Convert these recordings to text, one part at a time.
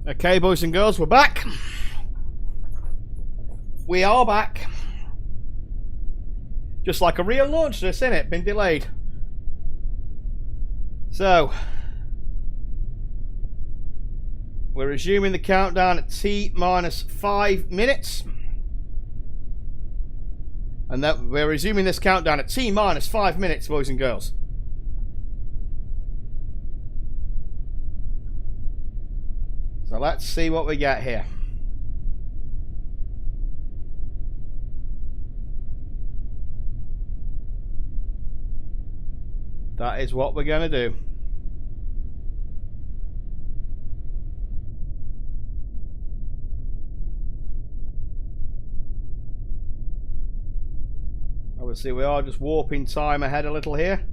Okay, boys and girls, we're back. We are back. Just like a real launch, this, innit? Been delayed. So, we're resuming the countdown at T minus 5 minutes. And that we're resuming this countdown at T minus 5 minutes, boys and girls. So let's see what we get here. That is what we're going to do. Obviously, we are just warping time ahead a little here.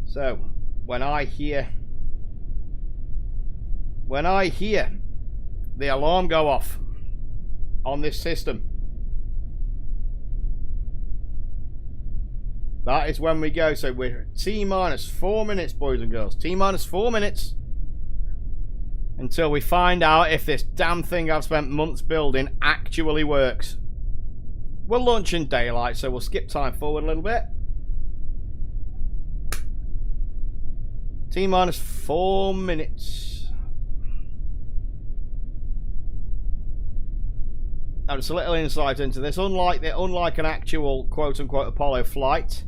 So, when I hear the alarm go off on this system, that is when we go. So we're at T minus 4 minutes, boys and girls. T minus 4 minutes until we find out if this damn thing I've spent months building actually works. We'll launch in daylight, so we'll skip time forward a little bit. T minus 4 minutes. Now, just a little insight into this. Unlike an actual quote-unquote Apollo flight,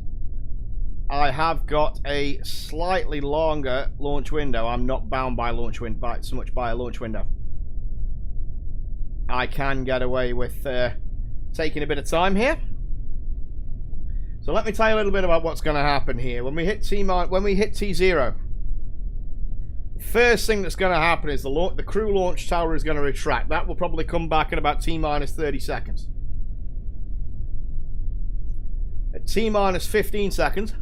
I have got a slightly longer launch window. I'm not bound by so much by a launch window. I can get away with taking a bit of time here. So let me tell you a little bit about what's going to happen here when we hit T0. First thing that's going to happen is the crew launch tower is going to retract. That will probably come back in about T minus 30 seconds. At T minus 15 seconds,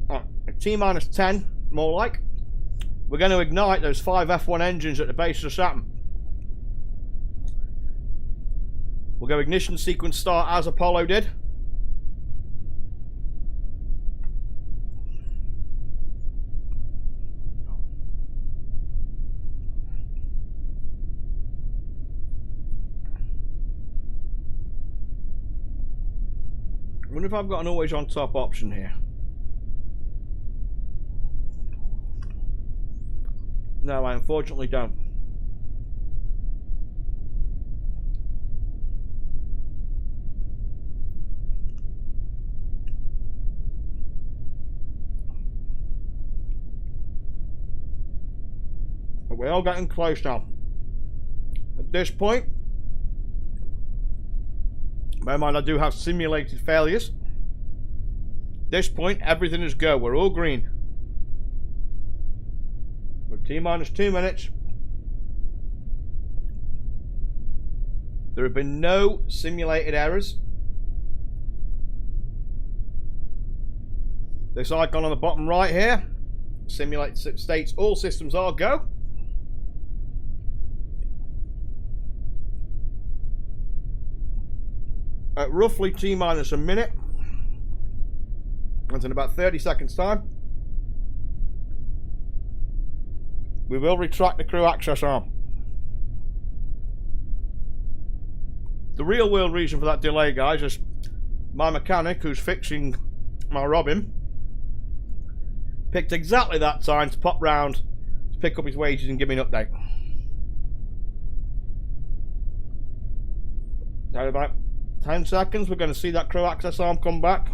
at T minus 10, more like, we're going to ignite those 5 F1 engines at the base of the Saturn. We'll go ignition sequence start as Apollo did. I wonder if I've got an always on top option here. No, I unfortunately don't. But we're all getting close now. At this point, bear in mind I do have simulated failures. At this point, everything is go. We're all green. We're T minus 2 minutes. There have been no simulated errors. This icon on the bottom right here states all systems are go. At roughly T minus a minute, and in about 30 seconds time, we will retract the crew access arm. The real world reason for that delay, guys, is my mechanic who's fixing my Robin picked exactly that time to pop round to pick up his wages and give me an update. So about 10 seconds, we're going to see that crew access arm come back.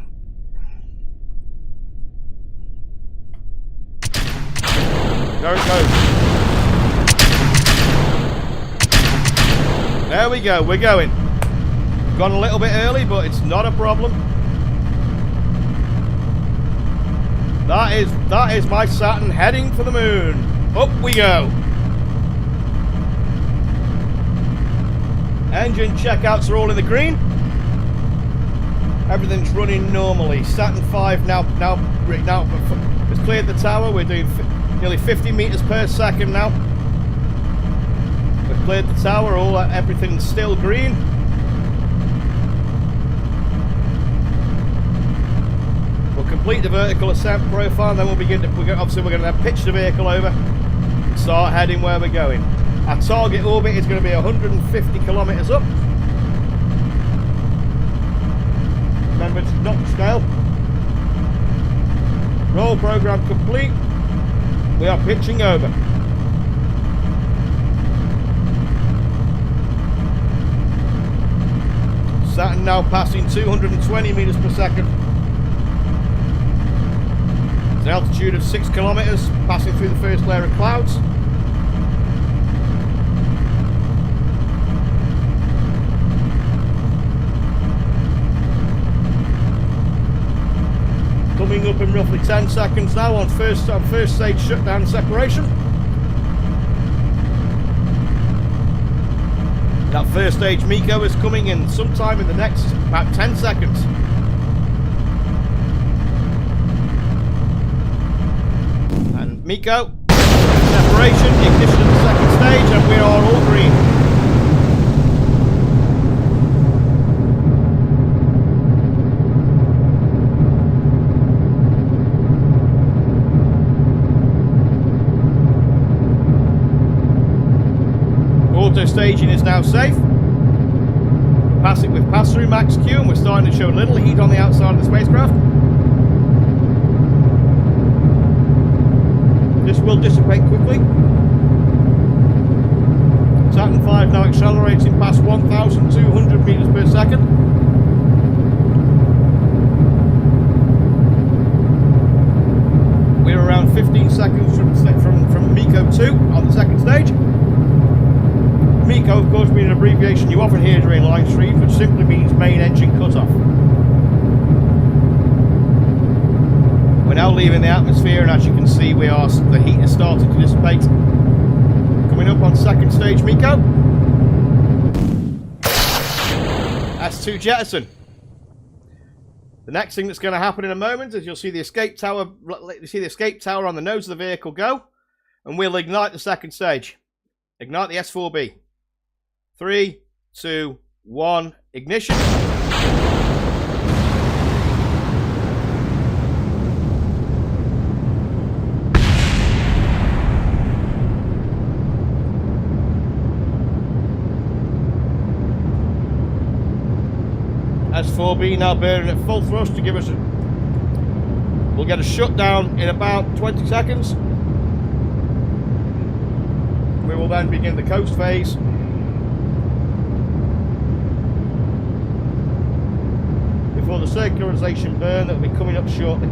There it goes. There we go, we're going. Gone a little bit early, but it's not a problem. That is my Saturn heading for the moon. Up we go. Engine checkouts are all in the green. Everything's running normally. Saturn V now has cleared the tower. We're doing nearly 50 meters per second now. We've cleared the tower, everything's still green. We'll complete the vertical ascent profile, and then we'll begin to, obviously we're going to then pitch the vehicle over and start heading where we're going. Our target orbit is going to be 150 kilometers up. Remember to not to scale. Roll program complete. We are pitching over. Saturn now passing 220 meters per second. It's an altitude of 6 kilometers, passing through the first layer of clouds. Coming up in roughly 10 seconds now on first stage shutdown separation. That first stage MECO is coming in sometime in the next about 10 seconds. And MECO, separation, ignition of the second stage, and we are all green. Auto staging is now safe. We've passed through max Q and we're starting to show a little heat on the outside of the spacecraft. This will dissipate quickly. Saturn V now accelerating past 1,200 meters per second. We're around 15 seconds from MECO 2 on the second stage. MECO, of course, being an abbreviation you often hear during live streams, which simply means main engine cutoff. We're now leaving the atmosphere, and as you can see, the heat is starting to dissipate. Coming up on second stage MECO. S2 jettison. The next thing that's going to happen in a moment is you'll see the escape tower. You see the escape tower on the nose of the vehicle go, and we'll ignite the second stage. Ignite the S4B. 3, 2, 1, ignition. S4B now burning at full thrust to give us we'll get a shutdown in about 20 seconds. We will then begin the coast phase. Before the circularization burn that will be coming up shortly.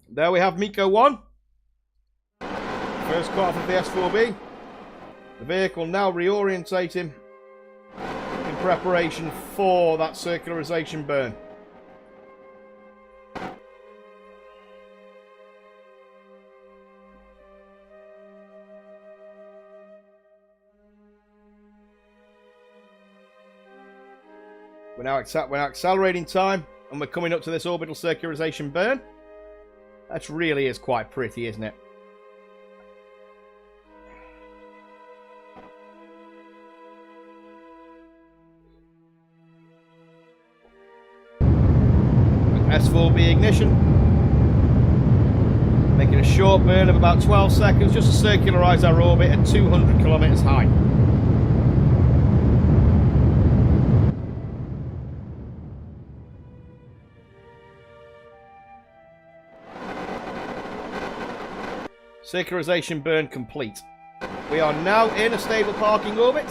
There we have MECO 1. First cut off of the S4B. The vehicle now reorientating in preparation for that circularization burn. We're now accelerating time, and we're coming up to this orbital circularization burn. That really is quite pretty, isn't it? S4B ignition. Making a short burn of about 12 seconds just to circularize our orbit at 200 kilometers high. Circularization burn complete. We are now in a stable parking orbit.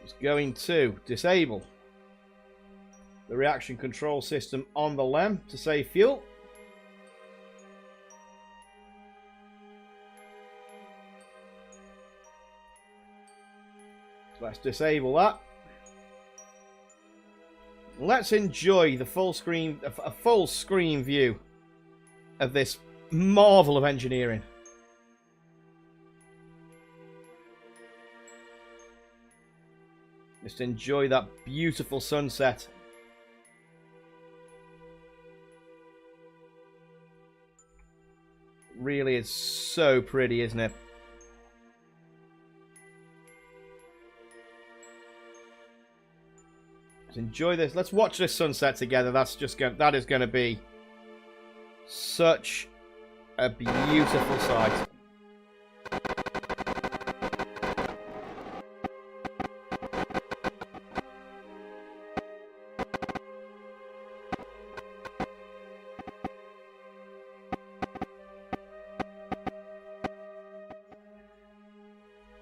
Just going to disable the reaction control system on the LEM to save fuel. Let's disable that. let's enjoy the full screen, a full screen view of this marvel of engineering. Just enjoy that beautiful sunset. Really is so pretty, isn't it? Just enjoy this. Let's watch this sunset together. That is going to be such a beautiful sight.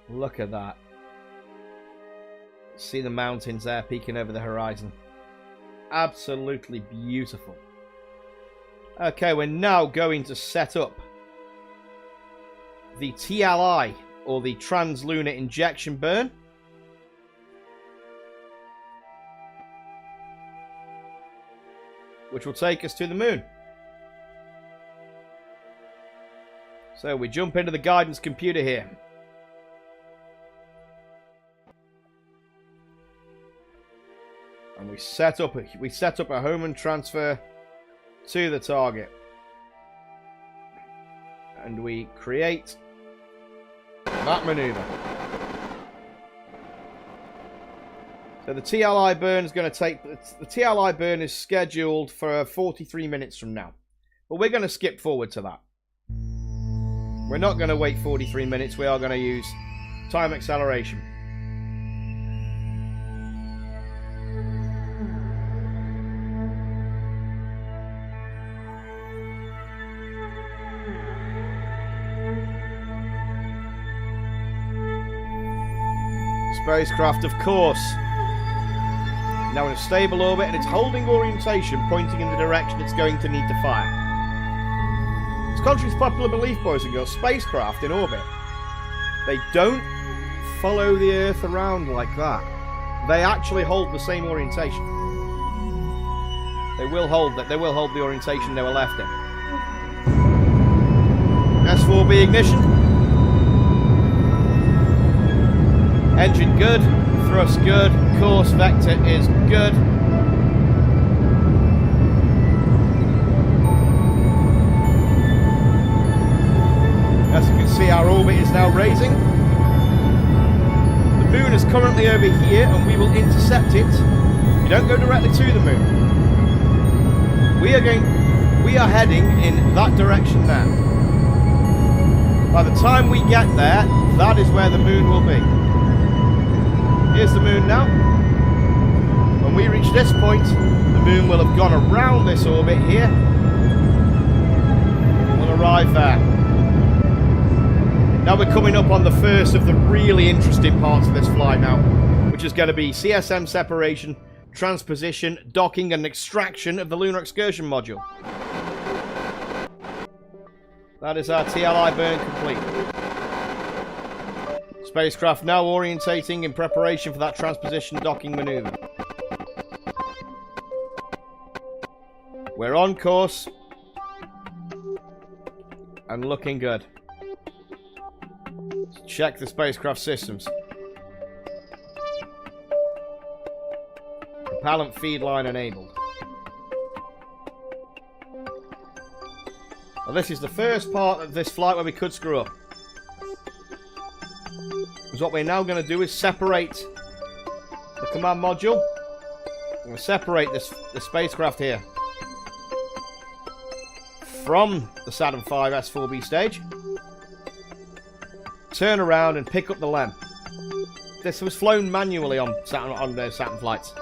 Look at that. See the mountains there peeking over the horizon. Absolutely beautiful. Okay, we're now going to set up the TLI, or the Translunar Injection Burn. Which will take us to the moon. So we jump into the guidance computer here. And we set up a Hohmann transfer to the target. And we create that maneuver. So the TLI burn is going to take... The TLI burn is scheduled for 43 minutes from now. But we're going to skip forward to that. We're not going to wait 43 minutes. We are going to use time acceleration. Spacecraft, of course, now in a stable orbit, and it's holding orientation, pointing in the direction it's going to need to fire. It's contrary to popular belief, boys and girls, spacecraft in orbit, they don't follow the Earth around like that. They actually hold the same orientation. They will hold that. They will hold the orientation they were left in. S4B ignition. Engine good, thrust good, course vector is good. As you can see, our orbit is now raising. The moon is currently over here and we will intercept it. You don't go directly to the moon. We are heading in that direction now. By the time we get there, that is where the moon will be. Here's the moon now. When we reach this point, the moon will have gone around this orbit here. We'll arrive there. Now we're coming up on the first of the really interesting parts of this flight now, which is going to be CSM separation, transposition, docking and extraction of the Lunar Excursion Module. That is our TLI burn complete. Spacecraft now orientating in preparation for that transposition docking maneuver. We're on course and looking good. Let's check the spacecraft systems. Propellant feed line enabled. Well, this is the first part of this flight where we could screw up. Because what we're now going to do is separate the command module. We're going to separate the spacecraft here from the Saturn V S4B stage. Turn around and pick up the LEM. This was flown manually on Saturn flights.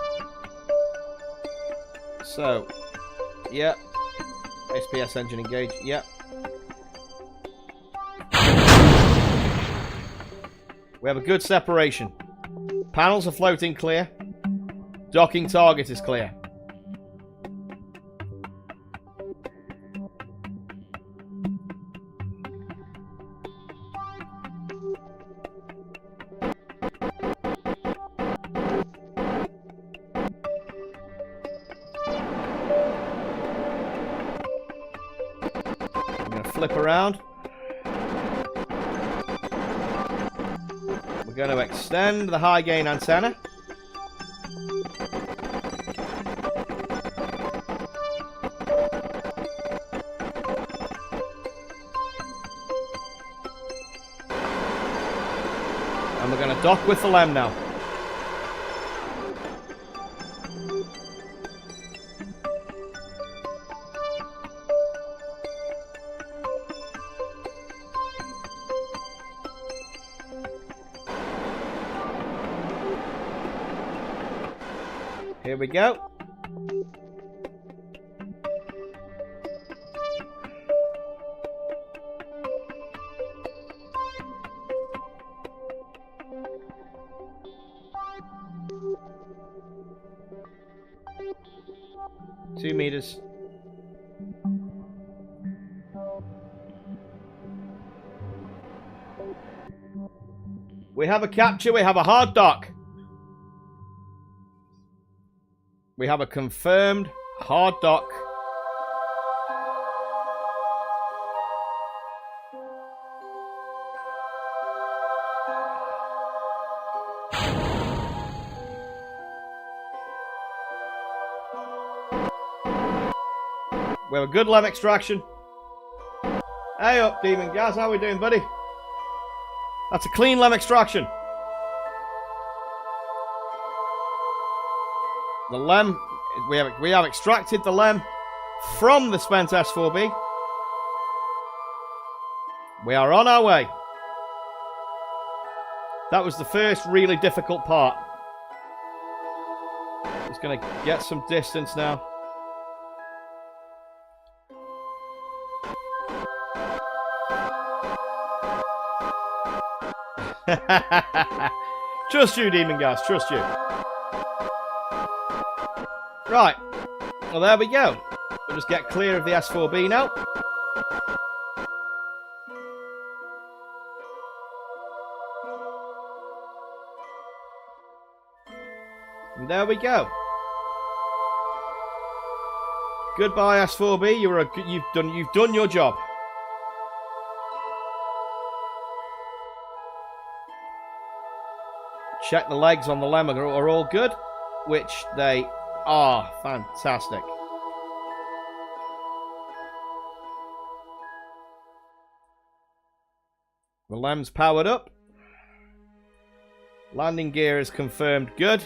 So, yeah. SPS engine engaged, yeah. We have a good separation. Panels are floating clear. Docking target is clear. flip around. We're going to extend the high gain antenna. And we're going to dock with the LEM now. Here we go. Two meters. We have a capture, we have a hard dock. We have a confirmed hard dock. We have a good LEM extraction. Hey up, Demon Gaz, how we doing, buddy? That's a clean LEM extraction. The LEM, we have extracted the LEM from the spent S4B. We are on our way. That was the first really difficult part. Just going to get some distance now. Trust you, Demon Gas, trust you. Right, well there we go. We'll just get clear of the S4B now. And there we go. Goodbye S4B, you've done your job. Check the legs on the LEM are all good, which they are. Fantastic. The LEM's powered up. Landing gear is confirmed good.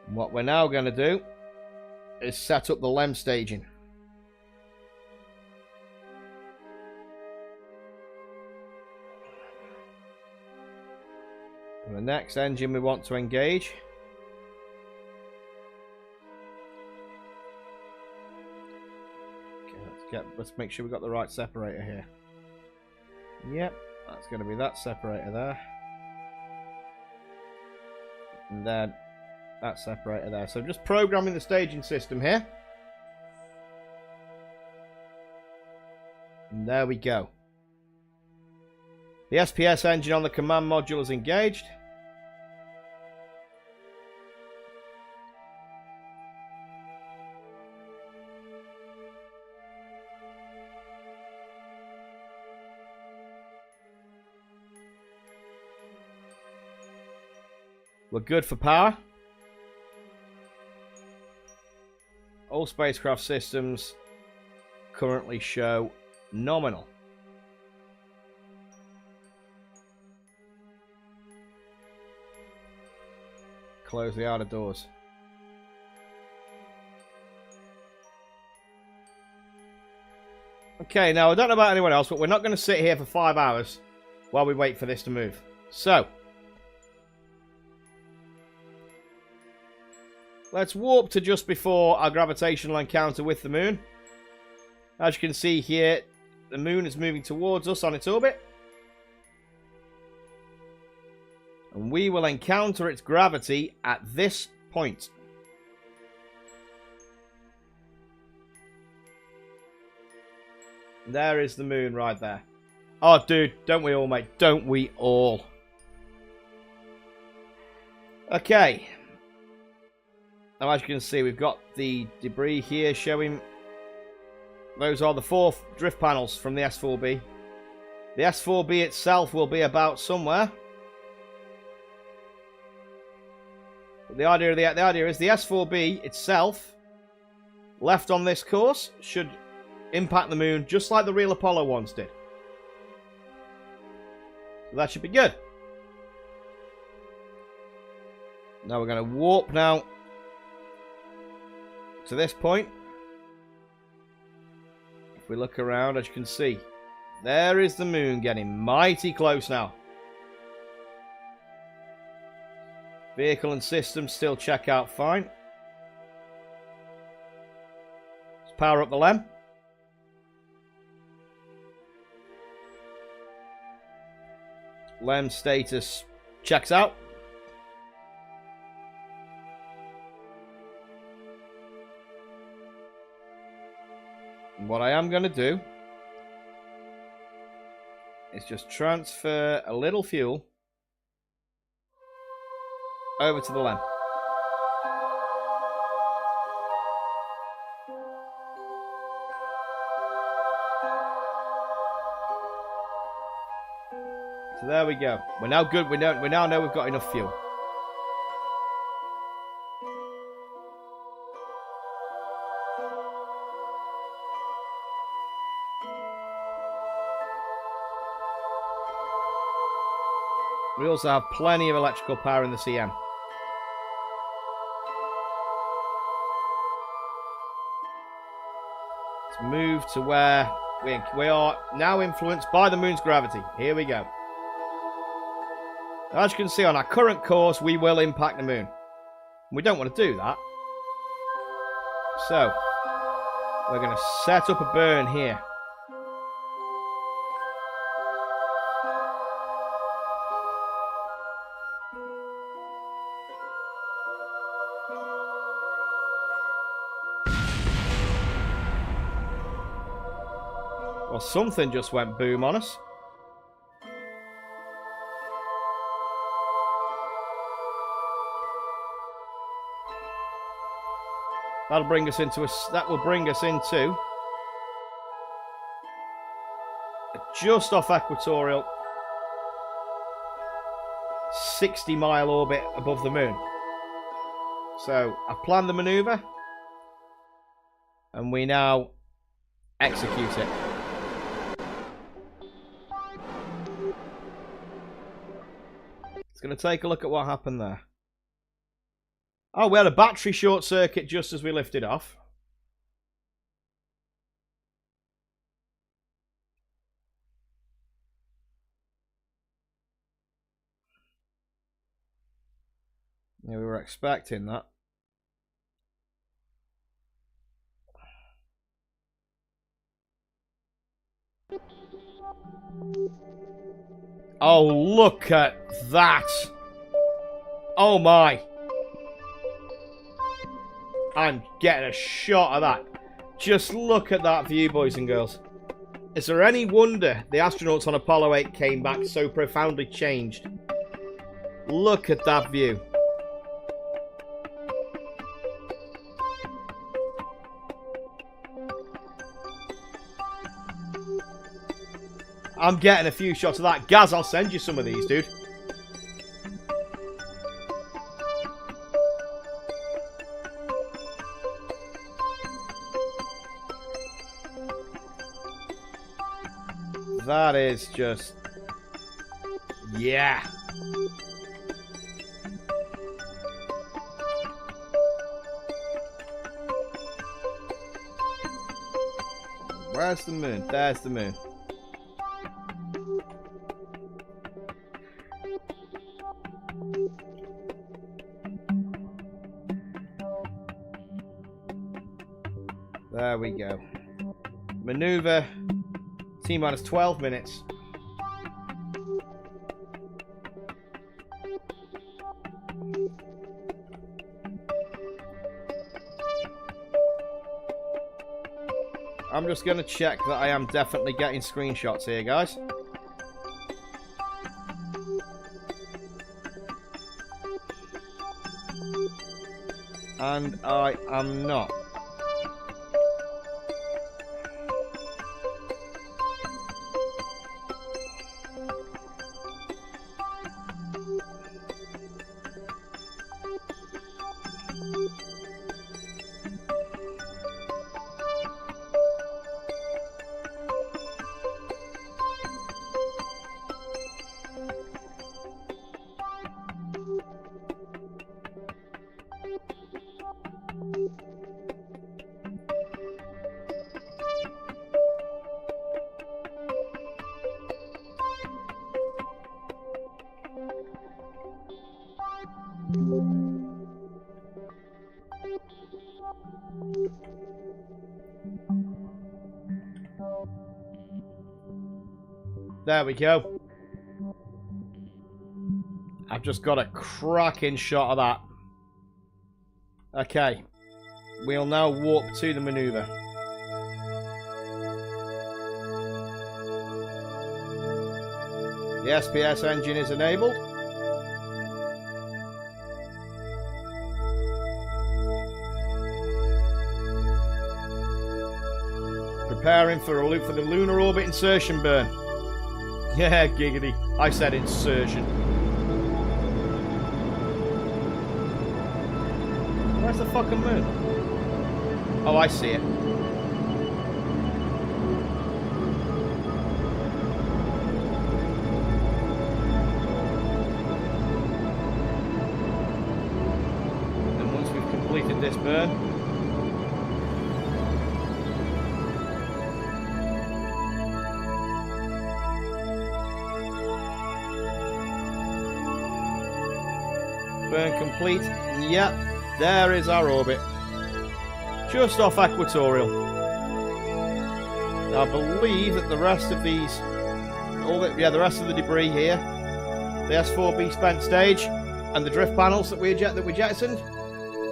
And what we're now going to do is set up the LEM staging. And the next engine we want to engage let's make sure we've got the right separator here. Yep, that's going to be that separator there. And then that separator there. So just programming the staging system here. And there we go. The SPS engine on the command module is engaged. We're good for power. All spacecraft systems currently show nominal. Close the outer doors. Okay, now I don't know about anyone else, but we're not going to sit here for 5 hours while we wait for this to move. So, let's warp to just before our gravitational encounter with the moon. As you can see here, the moon is moving towards us on its orbit. And we will encounter its gravity at this point. There is the moon right there. Oh, dude, don't we all, mate? Don't we all? Okay. Now, as you can see, we've got the debris here showing. Those are the 4 drift panels from the S4B. The S4B itself will be about somewhere. But the idea is the S4B itself, left on this course, should impact the moon just like the real Apollo ones did. So that should be good. Now we're going to warp now to this point. If we look around, as you can see, there is the moon getting mighty close now. Vehicle and systems still check out fine. Let's power up the LEM. LEM status checks out. And what I am going to do is just transfer a little fuel over to the LEM. So there we go. We're now good. We now know we've got enough fuel. We also have plenty of electrical power in the CM. Let's move to where we are now influenced by the moon's gravity. Here we go. As you can see on our current course, we will impact the moon. We don't want to do that. So, we're going to set up a burn here. Well, something just went boom on us. That will bring us into just off equatorial 60-mile orbit above the moon. So I've planned the maneuver and we now execute it. It's going to take a look at what happened there. Oh, we had a battery short circuit just as we lifted off. Yeah, we were expecting that. Oh, look at that. Oh my. I'm getting a shot of that. Just look at that view, boys and girls. Is there any wonder the astronauts on Apollo 8 came back so profoundly changed? Look at that view. I'm getting a few shots of that. Gaz, I'll send you some of these, dude. That is just... yeah. Where's the moon? There's the moon. There we go. Maneuver. T-minus 12 minutes. I'm just going to check that I am definitely getting screenshots here, guys. And I am not. There we go. I've just got a cracking shot of that. Okay. We'll now warp to the maneuver. The SPS engine is enabled. Preparing for the lunar orbit insertion burn. Yeah, giggity. I said insertion. Where's the fucking moon? Oh, I see it. And once we've completed this burn, burn complete. Yep, there is our orbit. Just off equatorial. Now, I believe that the rest of these, the rest of the debris here, the S4B spent stage, and the drift panels that we jettisoned,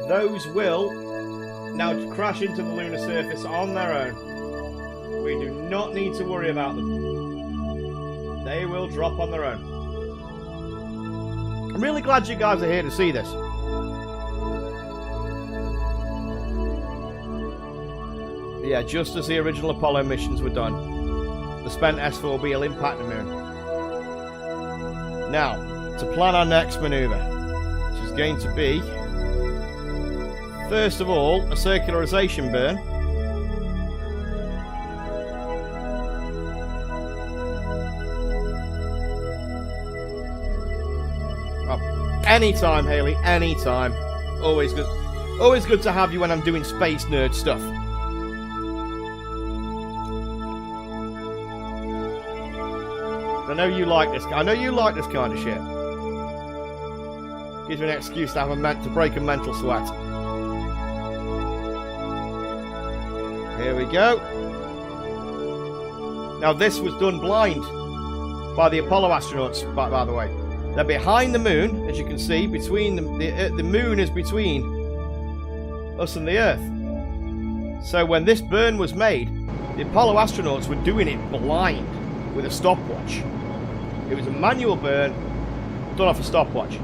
those will now crash into the lunar surface on their own. We do not need to worry about them. They will drop on their own. I'm really glad you guys are here to see this. Yeah, just as the original Apollo missions were done, the spent S4B will impact the moon. Now, to plan our next maneuver, which is going to be, first of all, a circularization burn. Anytime, Haley, anytime. Always good. Always good to have you when I'm doing space nerd stuff. I know you like this. I know you like this kind of shit. Gives me an excuse to have to break a mental sweat. Here we go. Now this was done blind by the Apollo astronauts, by the way. They're behind the moon, as you can see. Between the moon is between us and the Earth. So when this burn was made, the Apollo astronauts were doing it blind with a stopwatch. It was a manual burn done off a stopwatch.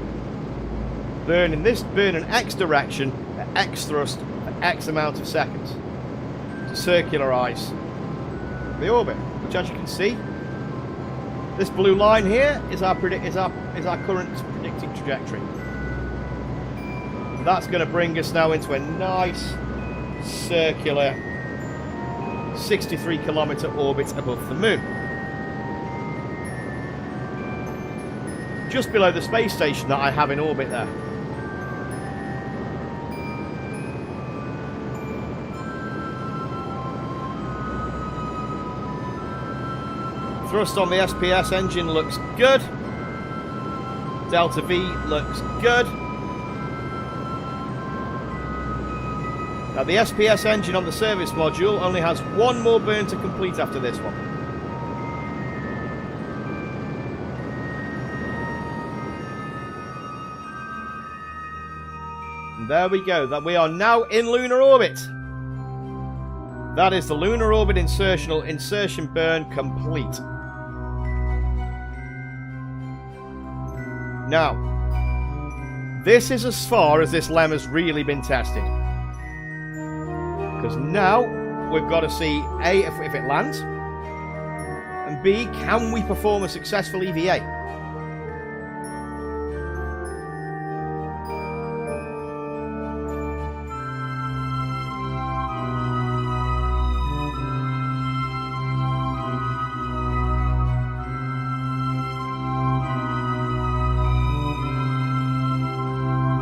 Burn in X direction at X thrust for X amount of seconds to circularize the orbit, which, as you can see, this blue line here is our current predicted trajectory. And that's going to bring us now into a nice circular 63-kilometer orbit above the moon, just below the space station that I have in orbit there. Thrust on the SPS engine looks good. Delta V looks good. Now the SPS engine on the service module only has one more burn to complete after this one. And there we go. That we are now in lunar orbit. That is the lunar orbit insertion burn complete. Now, This is as far as this LEM has really been tested. Because now we've got to see A, if it lands, and B, can we perform a successful EVA?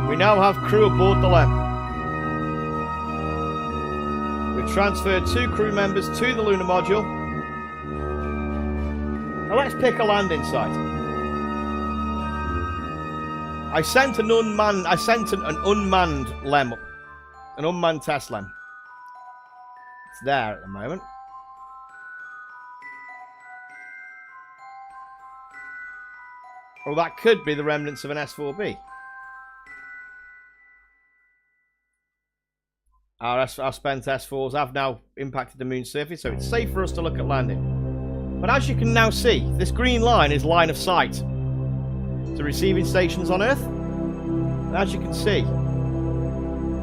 We now have crew aboard the LEM. We've transferred 2 crew members to the lunar module. Now let's pick a landing site. I sent an unmanned LEM up. An unmanned test LEM. It's there at the moment. Well, that could be the remnants of an S4B. Our spent S4s have now impacted the moon's surface, so it's safe for us to look at landing. But as you can now see, this green line is line of sight to receiving stations on Earth. And as you can see,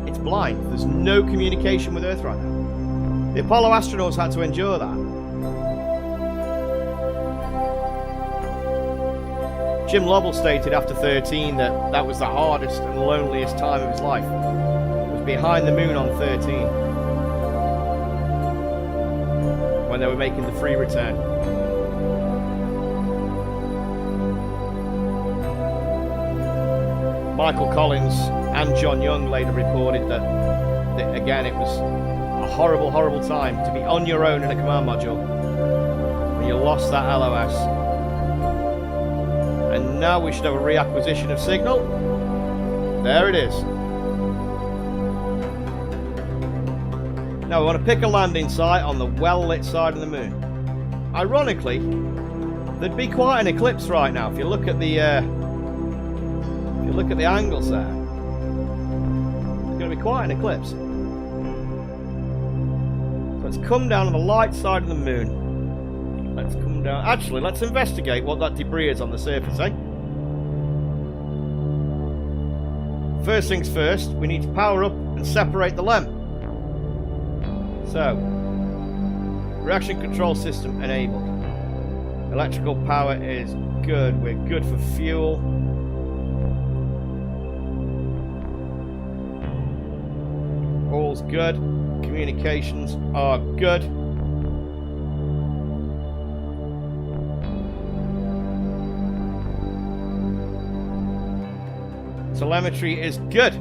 it's blind. There's no communication with Earth right now. The Apollo astronauts had to endure that. Jim Lovell stated after 13 that that was the hardest and loneliest time of his life. Behind the moon on 13 when they were making the free return. Michael Collins and John Young later reported that again it was a horrible, horrible time to be on your own in a command module when you lost that LOS. And now we should have a reacquisition of signal. There it is. Now we want to pick a landing site on the well-lit side of the moon. Ironically, there'd be quite an eclipse right now if you look at the angles there. There's going to be quite an eclipse. So let's come down on the light side of the moon. Let's come down. Actually, let's investigate what that debris is on the surface, eh? First things first, we need to power up and separate the LEM. So, reaction control system enabled. Electrical power is good. We're good for fuel. All's good. Communications are good. Telemetry is good.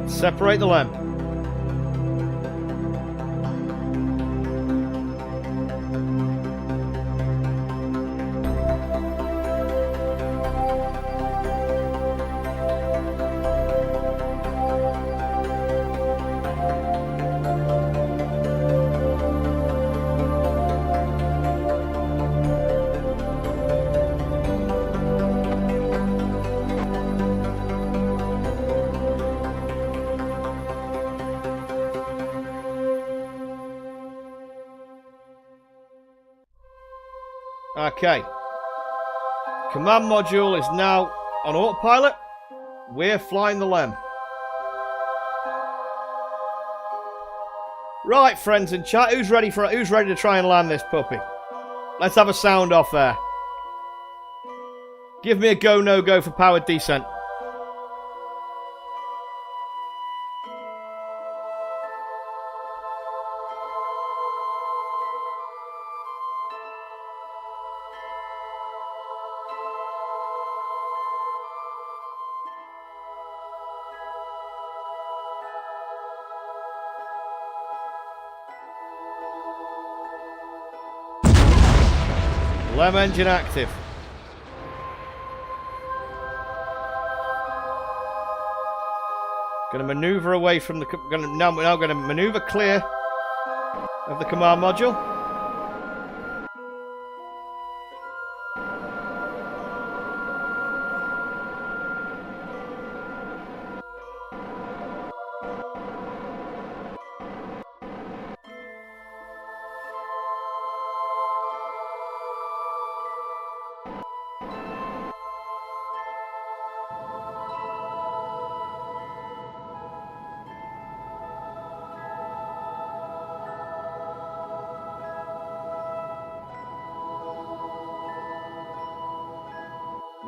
Separate the LEM. Okay. Command module is now on autopilot. We're flying the LEM. Right, friends in chat, who's ready to try and land this puppy? Let's have a sound off there. Give me a go, no go for powered descent. LEM engine active. Going to maneuver away from the. Now going to maneuver clear of the command module.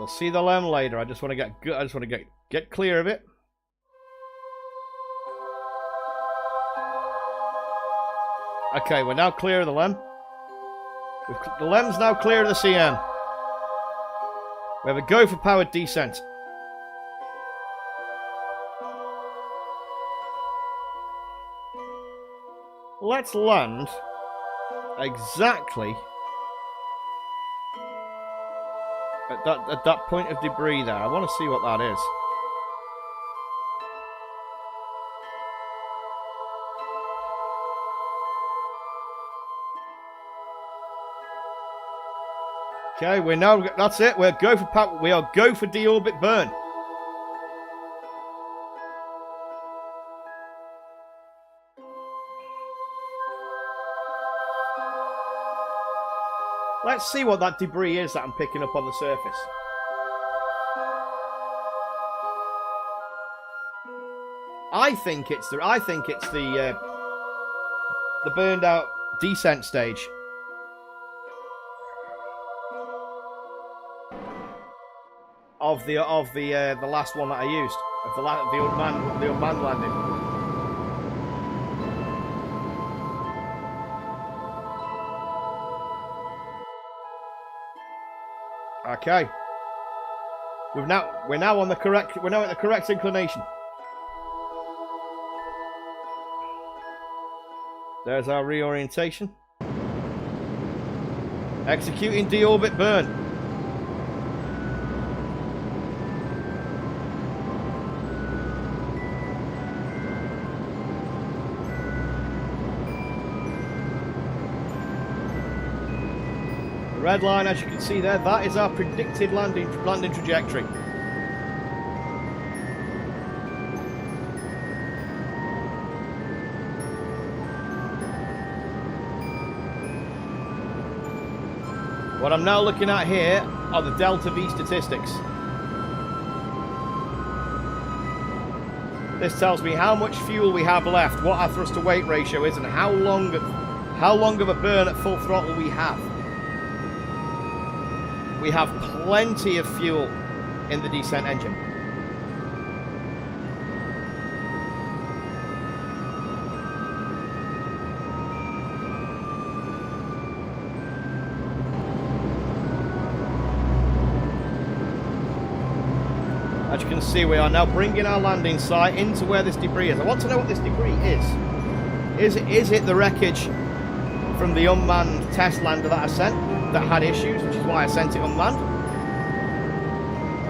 We'll see the LEM later. I just want to get good. I just want to get clear of it. Okay, we're now clear of the LEM. The LEM's now clear of the CM. We have a go for powered descent. Let's land exactly at that point of debris there. I want to see what that is. Okay, we're now, that's it. We are go for deorbit burn. Let's see what that debris is that I'm picking up on the surface. I think it's the burned out descent stage. Of the last one that I used, of the unmanned landing. Okay. We're now at the correct inclination. There's our reorientation. Executing deorbit burn. Red line, as you can see there, that is our predicted landing trajectory. What I'm now looking at here are the Delta V statistics. This tells me how much fuel we have left, what our thrust to weight ratio is, and how long of a burn at full throttle we have. We have plenty of fuel in the descent engine. As you can see, we are now bringing our landing site into where this debris is. I want to know what this debris is. Is it the wreckage from the unmanned test lander that I sent? That had issues, which is why I sent it unmanned?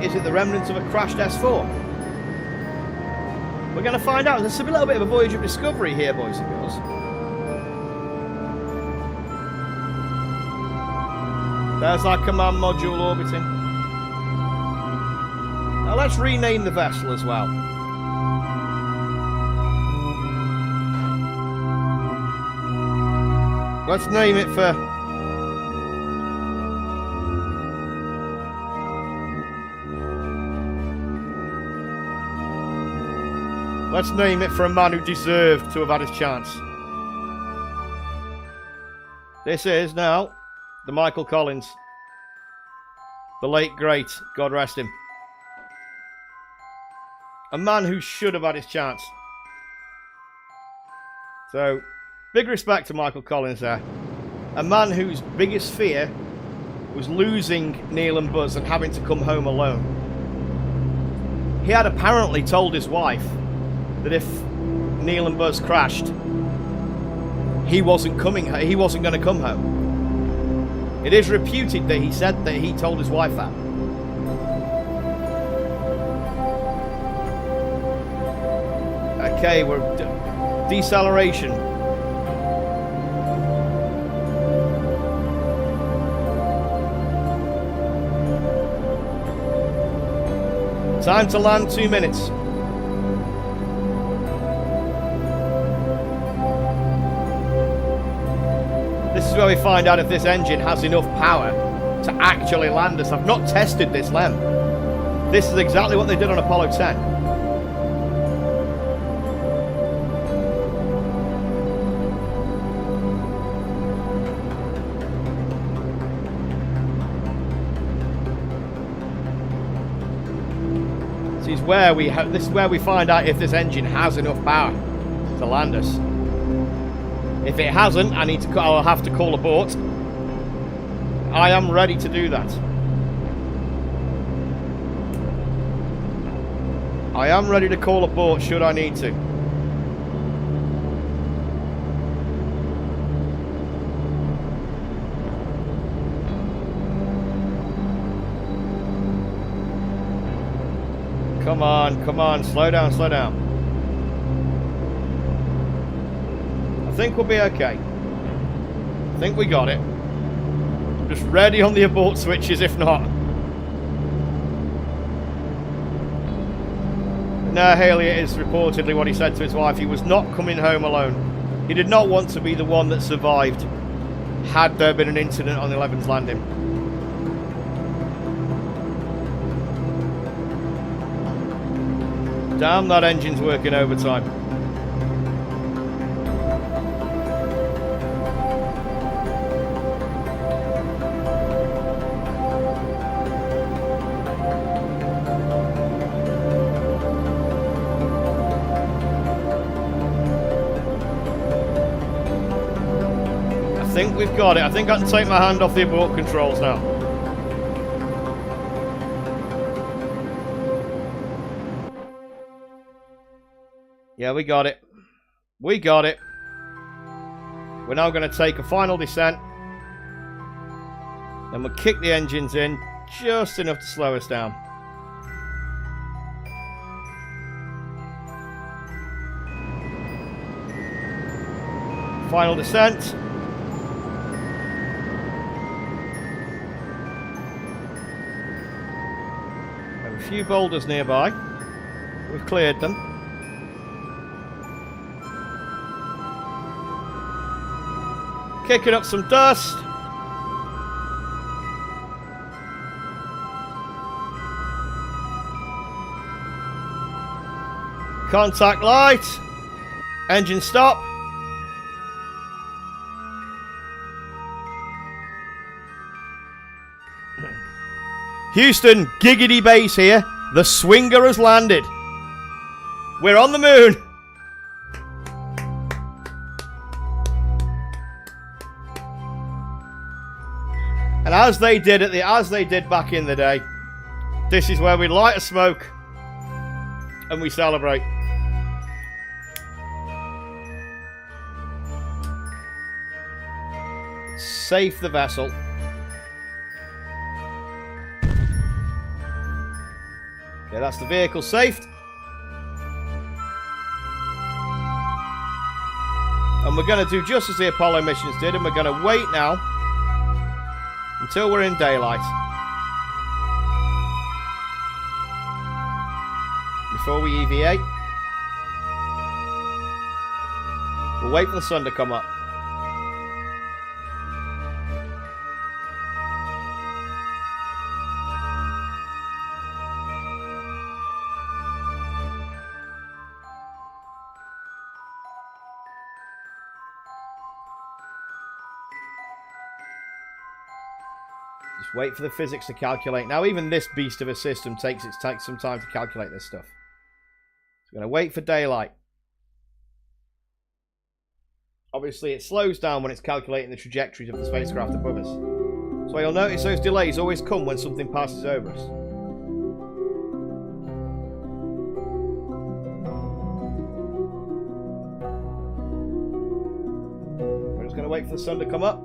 Is it the remnants of a crashed S4? We're going to find out. There's a little bit of a voyage of discovery here, boys and girls. There's our command module orbiting. Now let's rename the vessel as well. Let's name it for... Let's name it for a man who deserved to have had his chance. This is now the Michael Collins. The late great, God rest him. A man who should have had his chance. So, big respect to Michael Collins there. A man whose biggest fear was losing Neil and Buzz and having to come home alone. He had apparently told his wife that if Neil and Buzz crashed, he wasn't going to come home. It is reputed that he said that he told his wife that. Okay, we're deceleration. Time to land, 2 minutes. This is where we find out if this engine has enough power to actually land us. I've not tested this LEM. This is exactly what they did on Apollo 10. where we find out if this engine has enough power to land us. If it hasn't, I'll have to call abort. I am ready to do that. I am ready to call abort should I need to. Come on, slow down, slow down. I think we'll be okay. I think we got it. Just ready on the abort switches if not. No, Haley, it is reportedly what he said to his wife. He was not coming home alone. He did not want to be the one that survived had there been an incident on the 11's landing. Damn, that engine's working overtime. I think we've got it. I think I can take my hand off the abort controls now. Yeah, we got it. We got it. We're now going to take a final descent. Then we'll kick the engines in just enough to slow us down. Final descent. There are a few boulders nearby. We've cleared them. Kicking up some dust. Contact light. Engine stop. Houston, giggity base here. The Swinger has landed. We're on the moon. And as they did back in the day, this is where we light a smoke and we celebrate. Safe the vessel. Okay, that's the vehicle saved. And we're going to do just as the Apollo missions did, and we're going to wait now until we're in daylight before we EVA. We'll wait for the sun to come up. Just wait for the physics to calculate. Now, even this beast of a system takes some time to calculate this stuff. So we're going to wait for daylight. Obviously, it slows down when it's calculating the trajectories of the spacecraft above us. So you'll notice those delays always come when something passes over us. We're just going to wait for the sun to come up.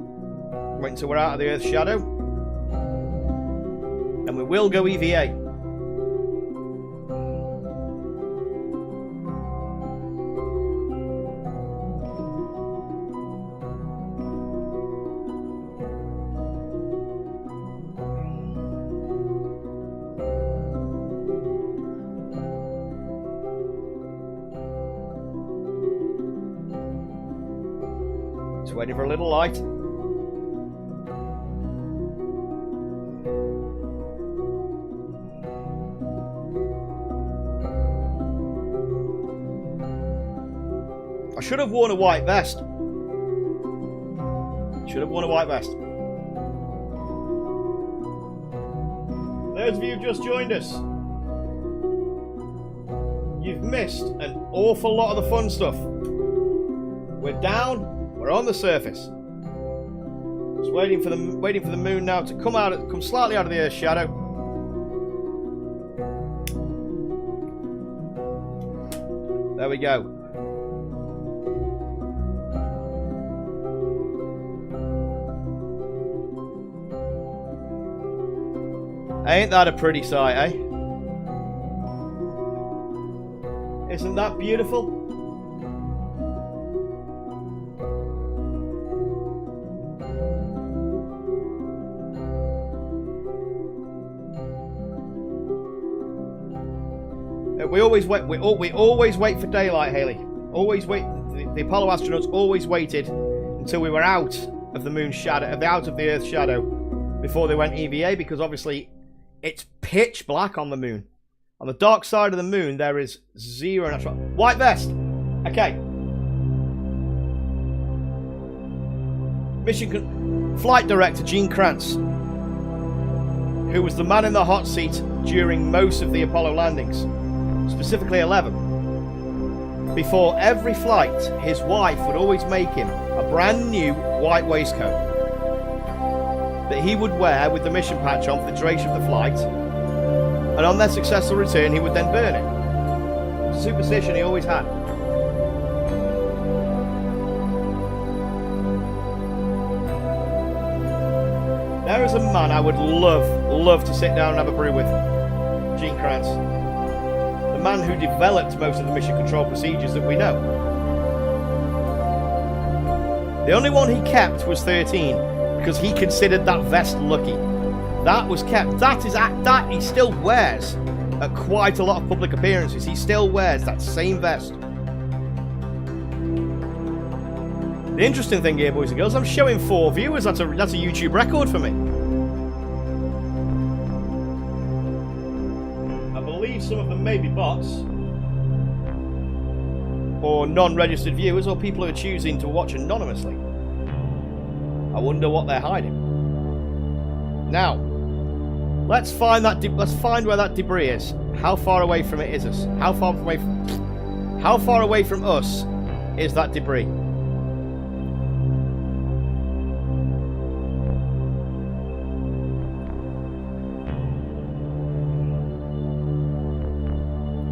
Wait until we're out of the Earth's shadow. And we will go EVA. Just waiting for a little light. I should have worn a white vest. Should have worn a white vest. Those of you who've just joined us, you've missed an awful lot of the fun stuff. We're down, we're on the surface. Just waiting for the moon now to come slightly out of the Earth's shadow. There we go. Ain't that a pretty sight, eh? Isn't that beautiful? We always wait. We always wait for daylight, Haley. Always wait. The Apollo astronauts always waited until we were out of the moon's shadow, out of the Earth's shadow, before they went EVA, because obviously it's pitch black on the moon. On the dark side of the moon, there is zero natural. White vest. Okay. Flight director Gene Kranz, who was the man in the hot seat during most of the Apollo landings, specifically 11. Before every flight, his wife would always make him a brand new white waistcoat that he would wear with the mission patch on for the duration of the flight, and on their successful return he would then burn it. It's a superstition he always had. There is a man I would love to sit down and have a brew with. Gene Kranz. The man who developed most of the mission control procedures that we know. The only one he kept was 13, because he considered that vest lucky. That was kept. That he still wears at quite a lot of public appearances. He still wears that same vest. The interesting thing here, boys and girls, I'm showing 4 viewers. That's a YouTube record for me. I believe some of them may be bots, or non-registered viewers, or people who are choosing to watch anonymously. I wonder what they're hiding. Now, let's find where that debris is. How far away from it is us? How far away from us is that debris?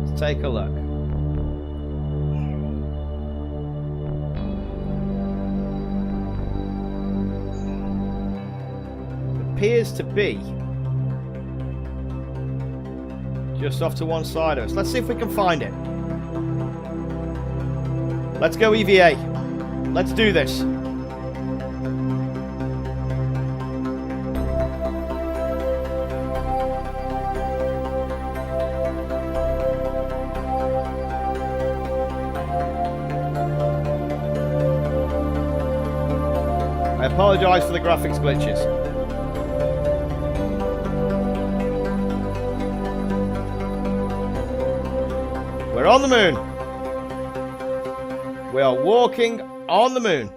Let's take a look. Appears to be just off to one side of us. Let's see if we can find it. Let's go EVA. Let's do this. I apologise for the graphics glitches. We're on the moon. We are walking on the moon.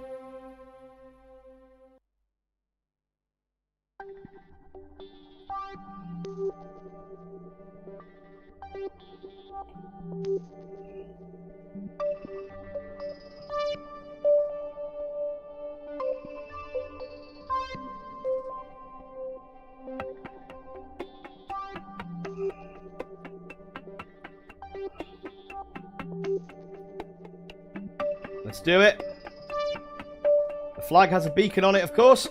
Let's do it. The flag has a beacon on it, of course.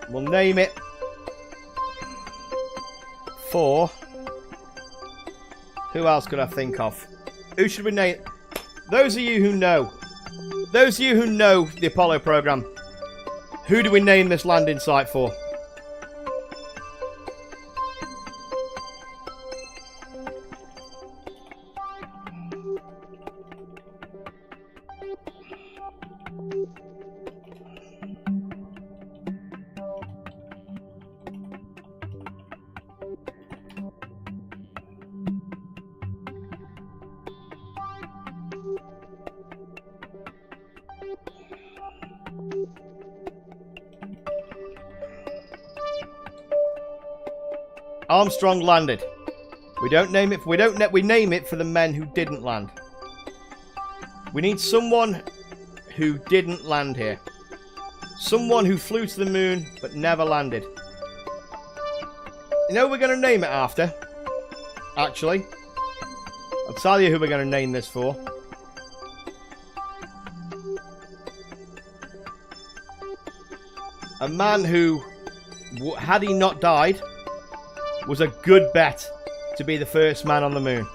We'll name it for... Who else could I think of? Who should we name? Those of you who know. Those of you who know the Apollo program, who do we name this landing site for? Armstrong landed. We don't name it. We name it for the men who didn't land. We need someone who didn't land here. Someone who flew to the moon but never landed. You know who we're going to name it after? Actually, I'll tell you who we're going to name this for. A man who, had he not died, was a good bet to be the first man on the moon.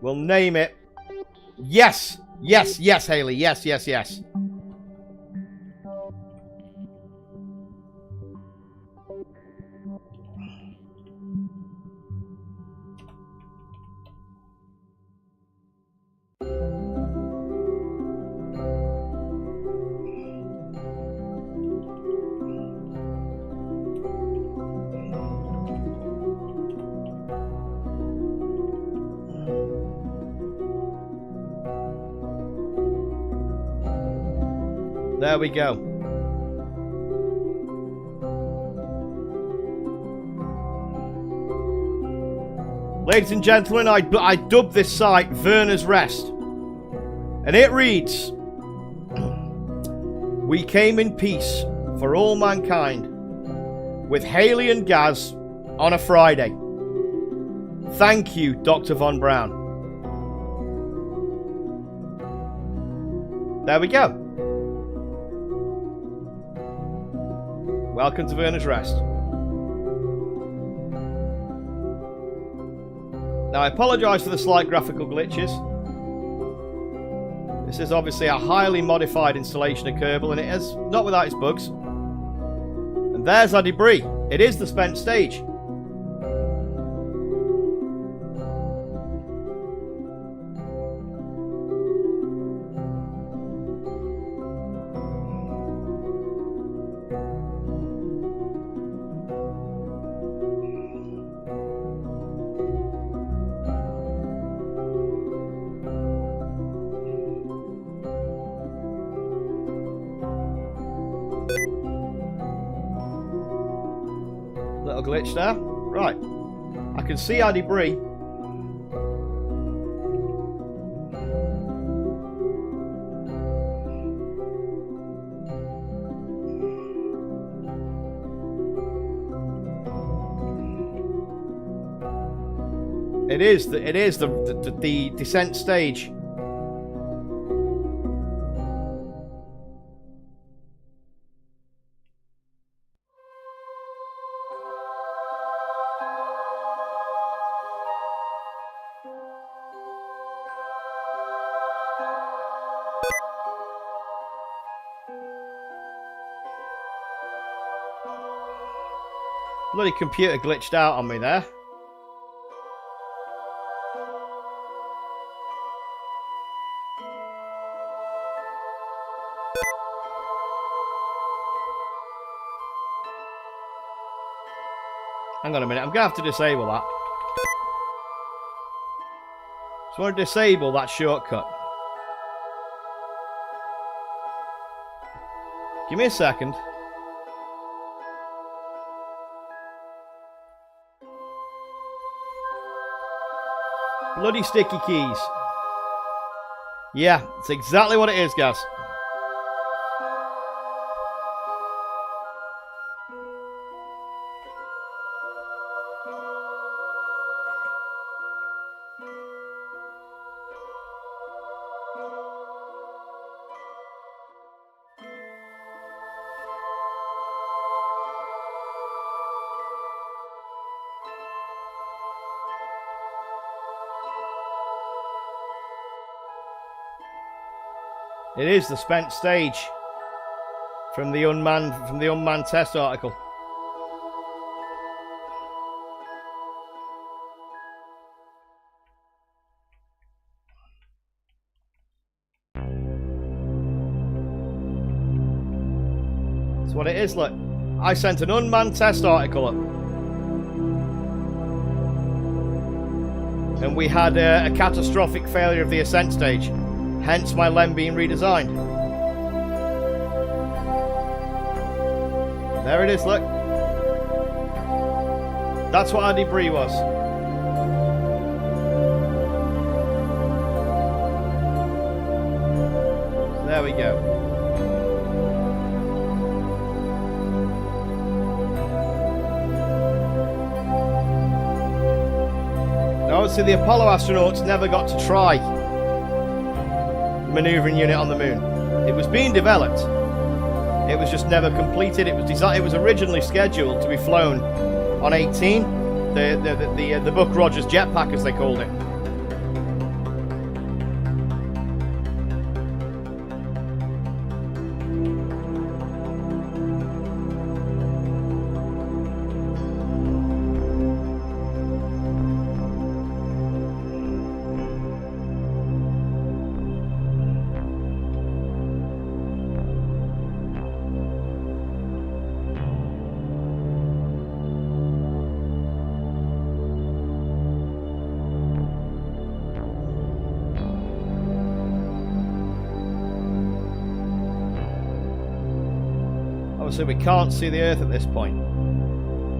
We'll name it. Yes! Yes, yes, Haley. Yes, yes, yes. There we go. Ladies and gentlemen, I dubbed this site Werner's Rest. And it reads, "We came in peace for all mankind with Haley and Gaz on a Friday. Thank you, Dr. Von Braun." There we go. Welcome to Werner's Rest. Now, I apologise for the slight graphical glitches. This is obviously a highly modified installation of Kerbal, and it is not without its bugs. And there's our debris. It is the spent stage. Little glitch there. Right. I can see our debris. It is the descent stage. Bloody computer glitched out on me there. Hang on a minute, I'm gonna have to disable that. Just want to disable that shortcut. Give me a second. Bloody sticky keys. Yeah, it's exactly what it is, guys. It is the spent stage from the unmanned test article. what it is, look. I sent an unmanned test article up. And we had a catastrophic failure of the ascent stage. Hence my LEM being redesigned. There it is, look. That's what our debris was. There we go. Now, obviously the Apollo astronauts never got to try the maneuvering unit on the moon. It was being developed. It was just never completed. It was originally scheduled to be flown on 18, the Buck Rogers jetpack, as they called it. Obviously we can't see the Earth at this point.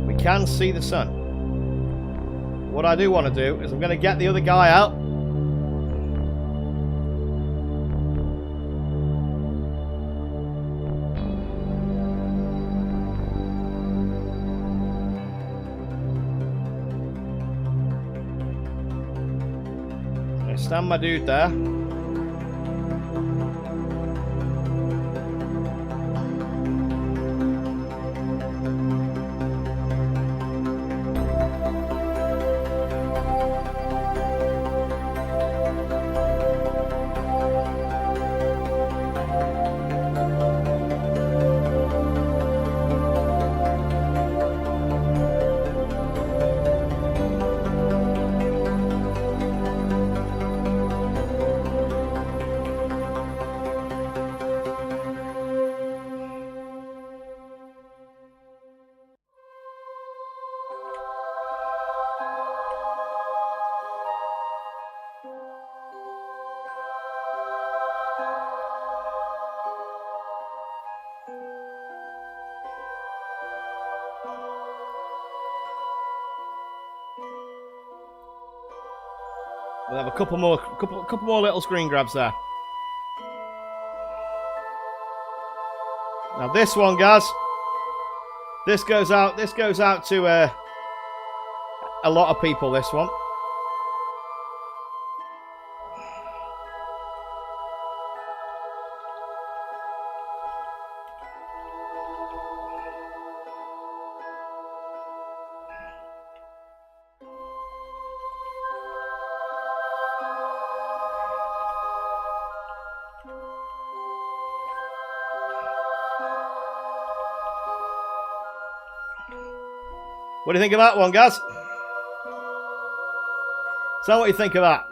We can see the sun. What I do want to do is I'm going to get the other guy out. I'm going to stand my dude there. We'll have a couple more little screen grabs there. Now this one, guys, this goes out to a lot of people. This one. What do you think of that one, guys? Tell me what you think of that.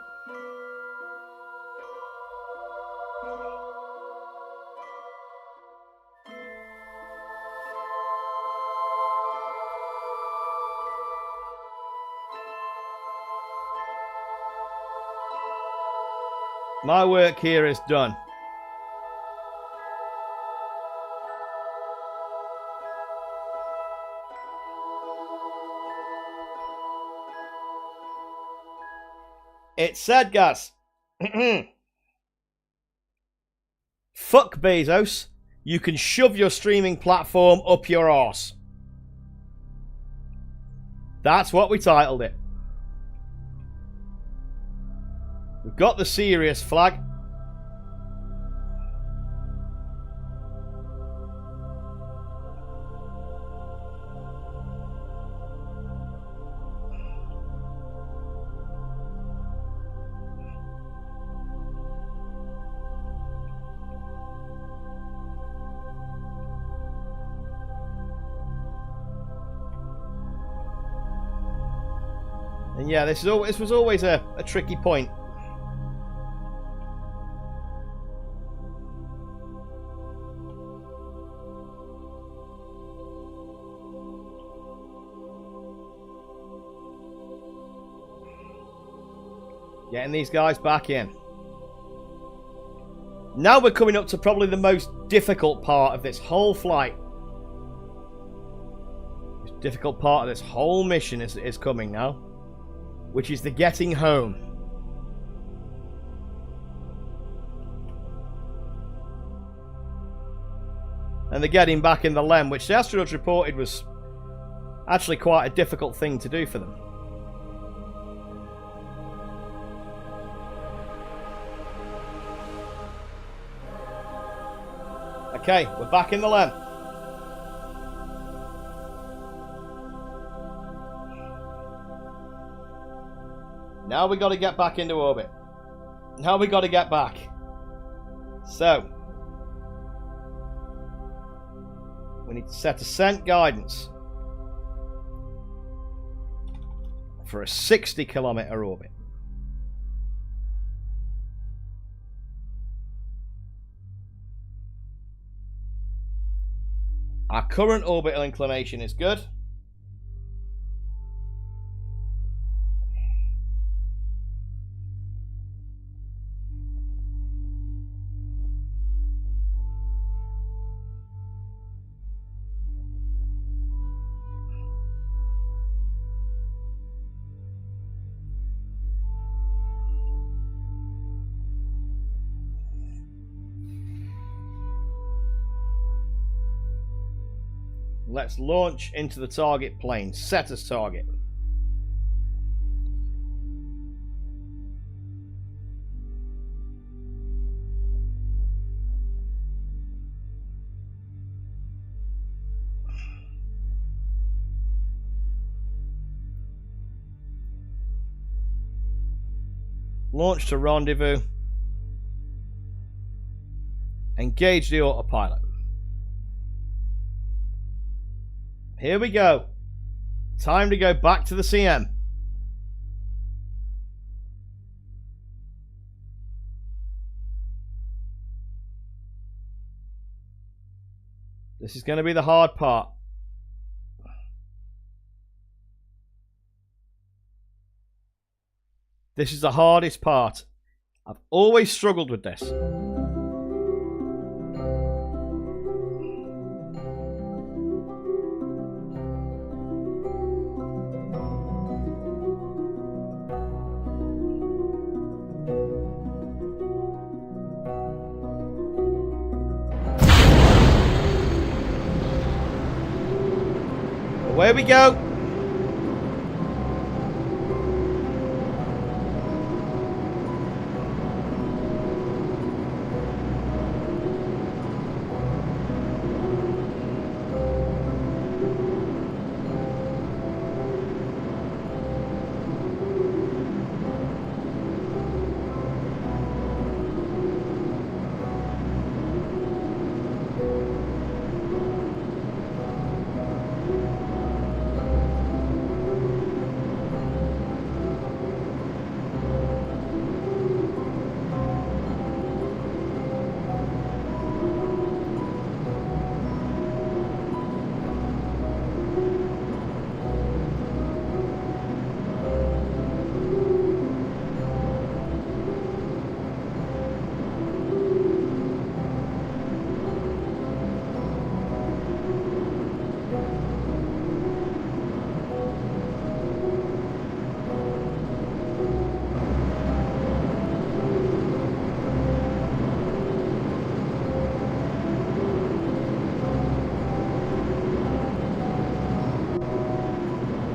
My work here is done. It said, guys. Fuck Bezos. You can shove your streaming platform up your arse. That's what we titled it. We've got the serious flag. And yeah, this was always a tricky point. Getting these guys back in. Now we're coming up to probably the most difficult part of this whole flight. The most difficult part of this whole mission is coming now, which is the getting home. And the getting back in the LEM, which the astronauts reported was actually quite a difficult thing to do for them. Okay, we're back in the LEM. Now we got to get back into orbit. Now we got to get back. So, we need to set ascent guidance for a 60-kilometer orbit. Our current orbital inclination is good. Let's launch into the target plane. Set as target. Launch to rendezvous. Engage the autopilot. Here we go. Time to go back to the CM. This is going to be the hard part. This is the hardest part. I've always struggled with this. Away we go.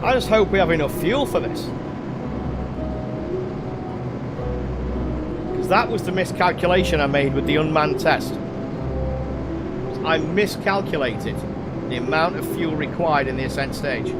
I just hope we have enough fuel for this. Because that was the miscalculation I made with the unmanned test. I miscalculated the amount of fuel required in the ascent stage.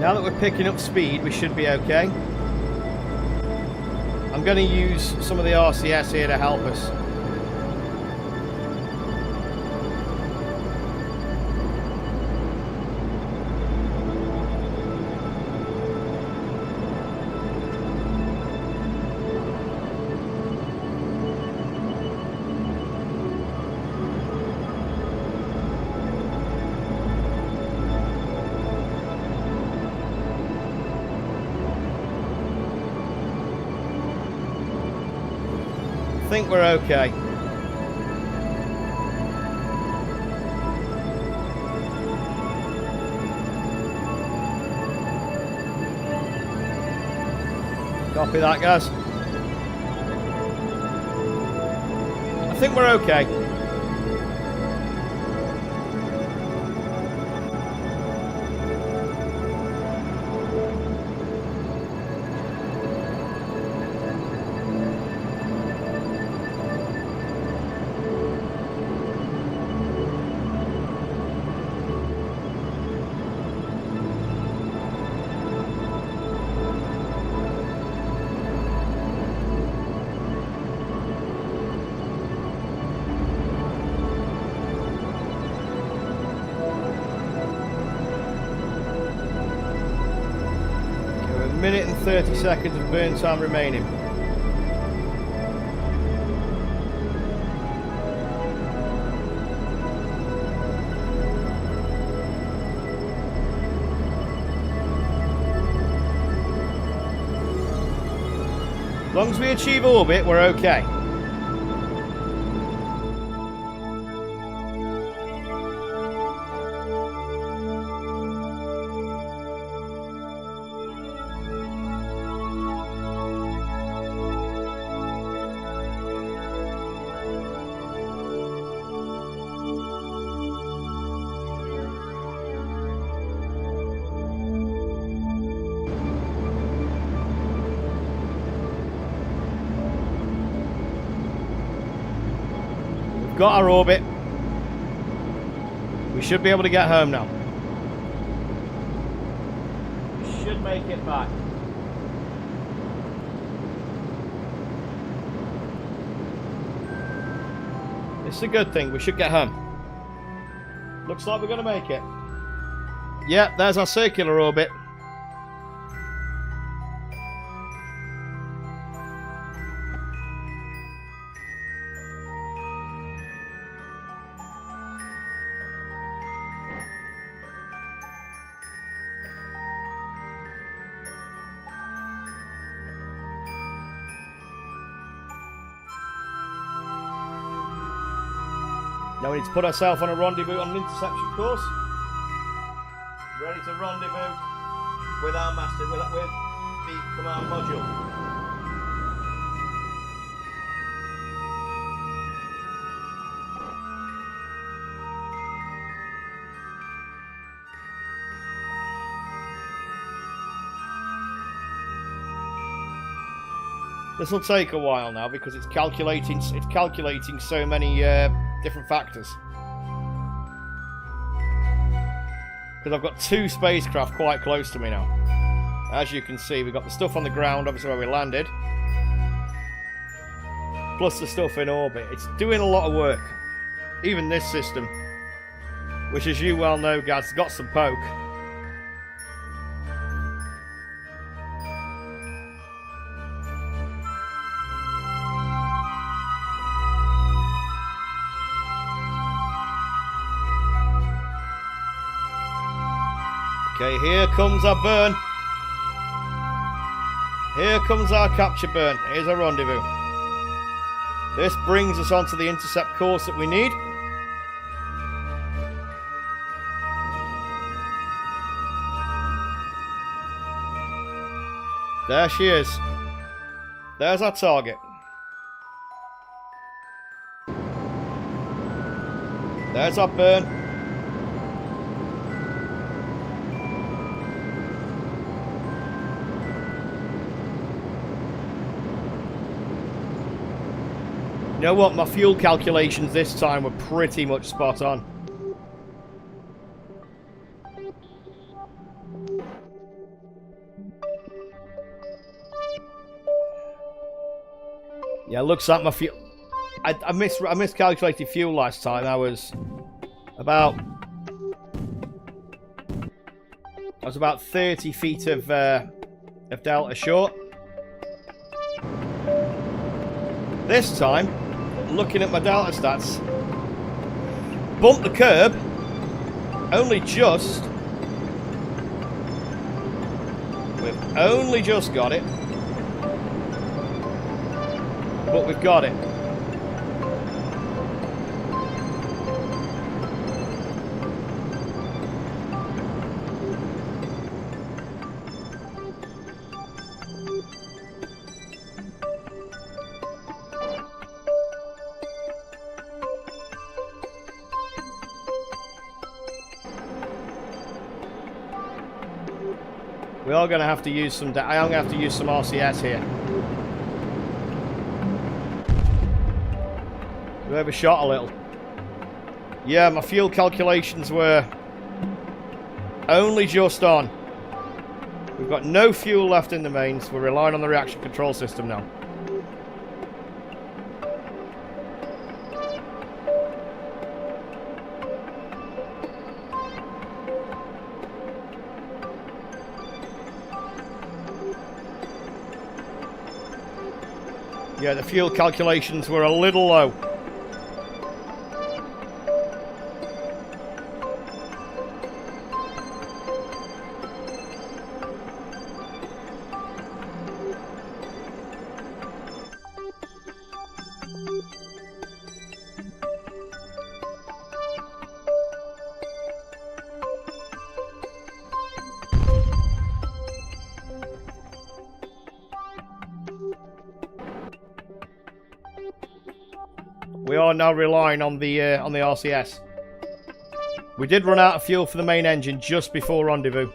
Now that we're picking up speed, we should be okay. I'm going to use some of the RCS here to help us. think we're okay. Copy that, guys. I think we're okay. Minute and 30 seconds of burn time remaining. As long as we achieve orbit, we're okay. Got our orbit. We should be able to get home now. We should make it back. It's a good thing. We should get home. Looks like we're going to make it. Yeah, there's our circular orbit. Now we need to put ourselves on a rendezvous on an interception course. Ready to rendezvous with our master, with the command module. This will take a while now because it's calculating so many different factors. Because I've got two spacecraft quite close to me now. As you can see, we've got the stuff on the ground, obviously where we landed, plus the stuff in orbit. It's doing a lot of work. Even this system, which as you well know, guys, has got some poke. Okay, here comes our burn. Here comes our capture burn. Here's our rendezvous. This brings us onto the intercept course that we need. There she is. There's our target. There's our burn. You know what? My fuel calculations this time were pretty much spot on. Yeah, looks like my fuel. I miscalculated fuel last time. I was about 30 feet of delta short. This time, looking at my delta stats, bumped the curb, only just. We've only just got it, but we've got it. We are going to have to use some... I am going to have to use some RCS here. We overshot a little. Yeah, my fuel calculations were only just on. We've got no fuel left in the mains. We're relying on the reaction control system now. Yeah, the fuel calculations were a little low. We are now relying on the RCS. We did run out of fuel for the main engine just before rendezvous.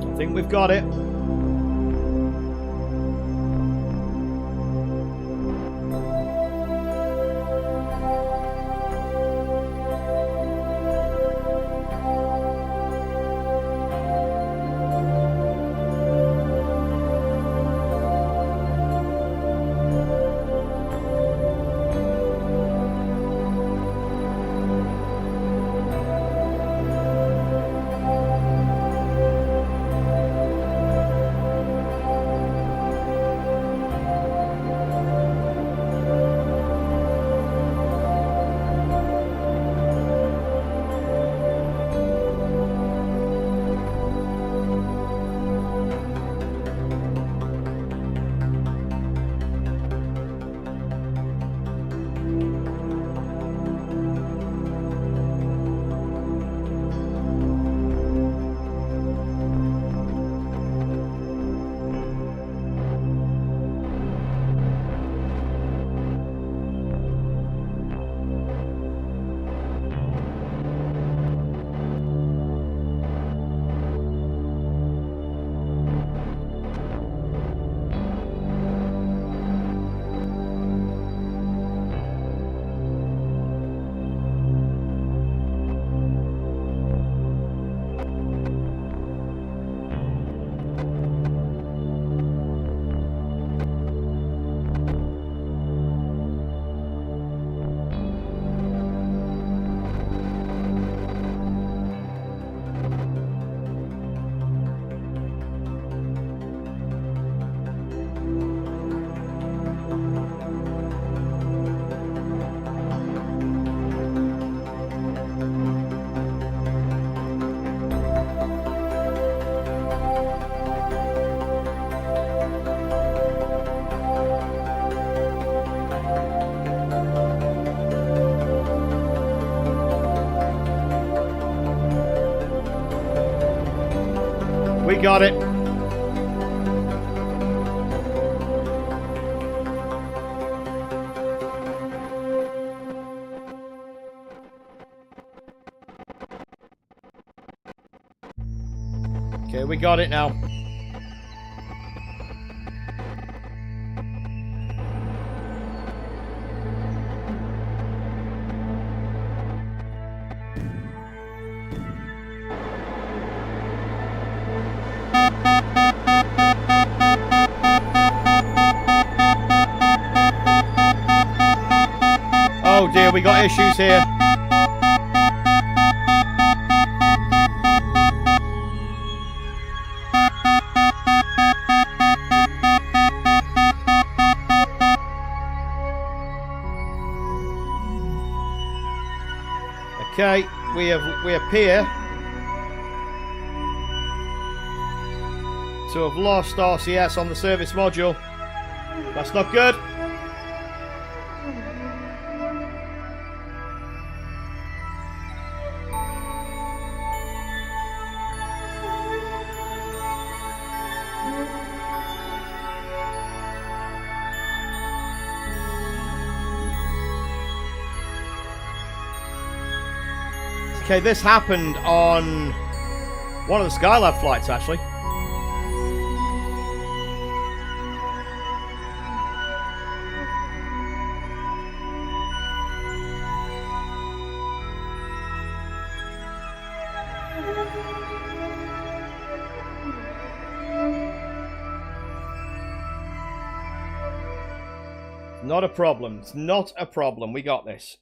I think we've got it. We got it. Okay, we got it now. Oh dear, we got issues here. Okay, we appear to have lost RCS on the service module. That's not good. Okay, this happened on one of the Skylab flights, actually. Not a problem. It's not a problem. We got this.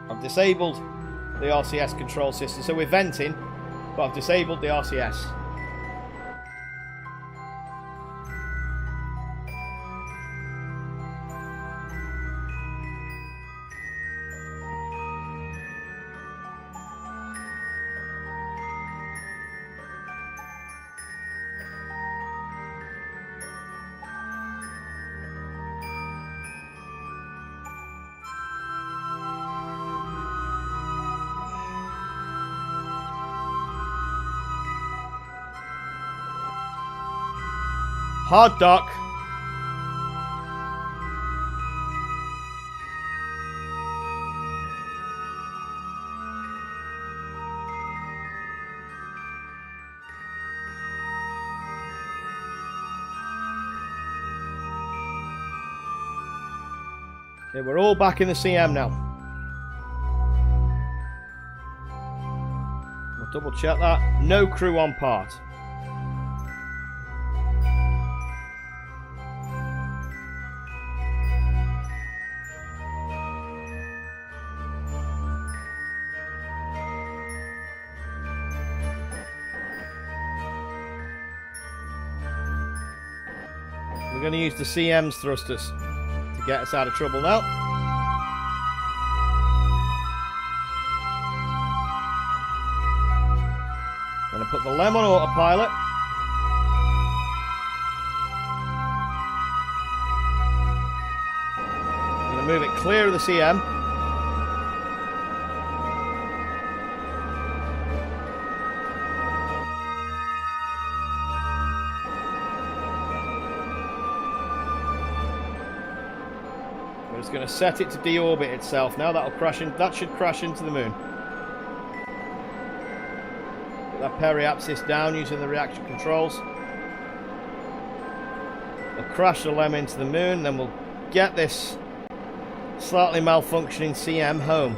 I've disabled the RCS control system. So we're venting, but I've disabled the RCS. Hard dock. Okay, we're all back in the CM now. We'll double check that. No crew on part. We're going to use the CM's thrusters to get us out of trouble now. Going to put the LEM on autopilot. Going to move it clear of the CM. It's going to set it to deorbit itself now. That'll crash in. That should crash into the moon. Put that periapsis down using the reaction controls. We'll crash the LEM into the moon, then we'll get this slightly malfunctioning CM home.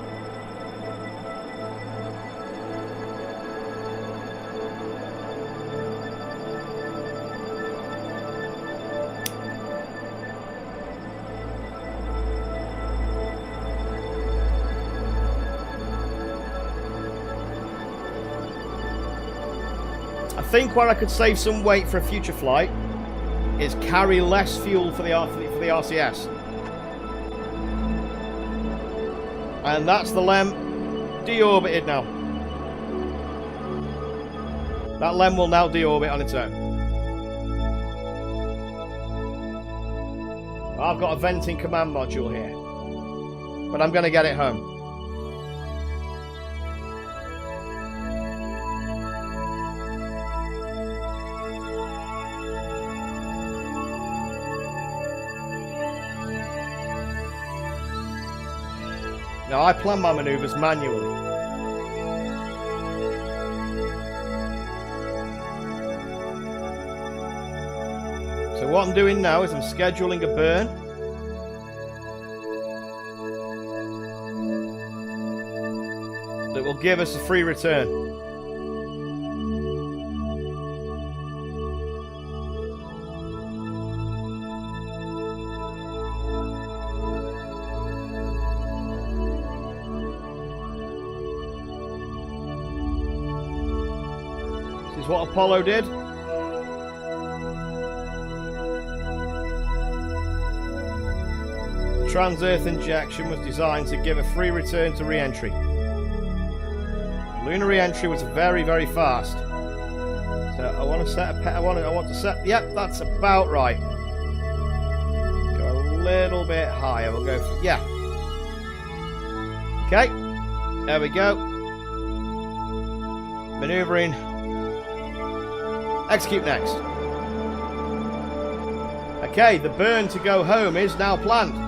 I think where I could save some weight for a future flight is carry less fuel for the RCS. And that's the LEM deorbited now. That LEM will now deorbit on its own. I've got a venting command module here, but I'm going to get it home. Now, I plan my maneuvers manually. So what I'm doing now is I'm scheduling a burn. That will give us a free return. What Apollo did. Trans-Earth injection was designed to give a free return to re-entry. Lunar re-entry was very, very fast. So I want to set a I want to set. Yep, that's about right. Go a little bit higher. We'll go for, yeah. Okay. There we go. Maneuvering. Execute next. Okay, the burn to go home is now planned.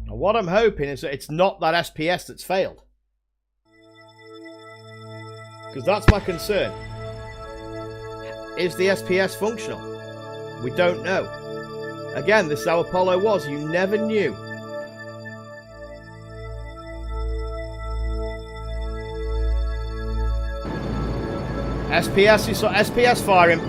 What I'm hoping is that it's not that SPS that's failed. Because that's my concern. Is the SPS functional? We don't know. Again, this is how Apollo was. You never knew. SPS, you saw SPS firing.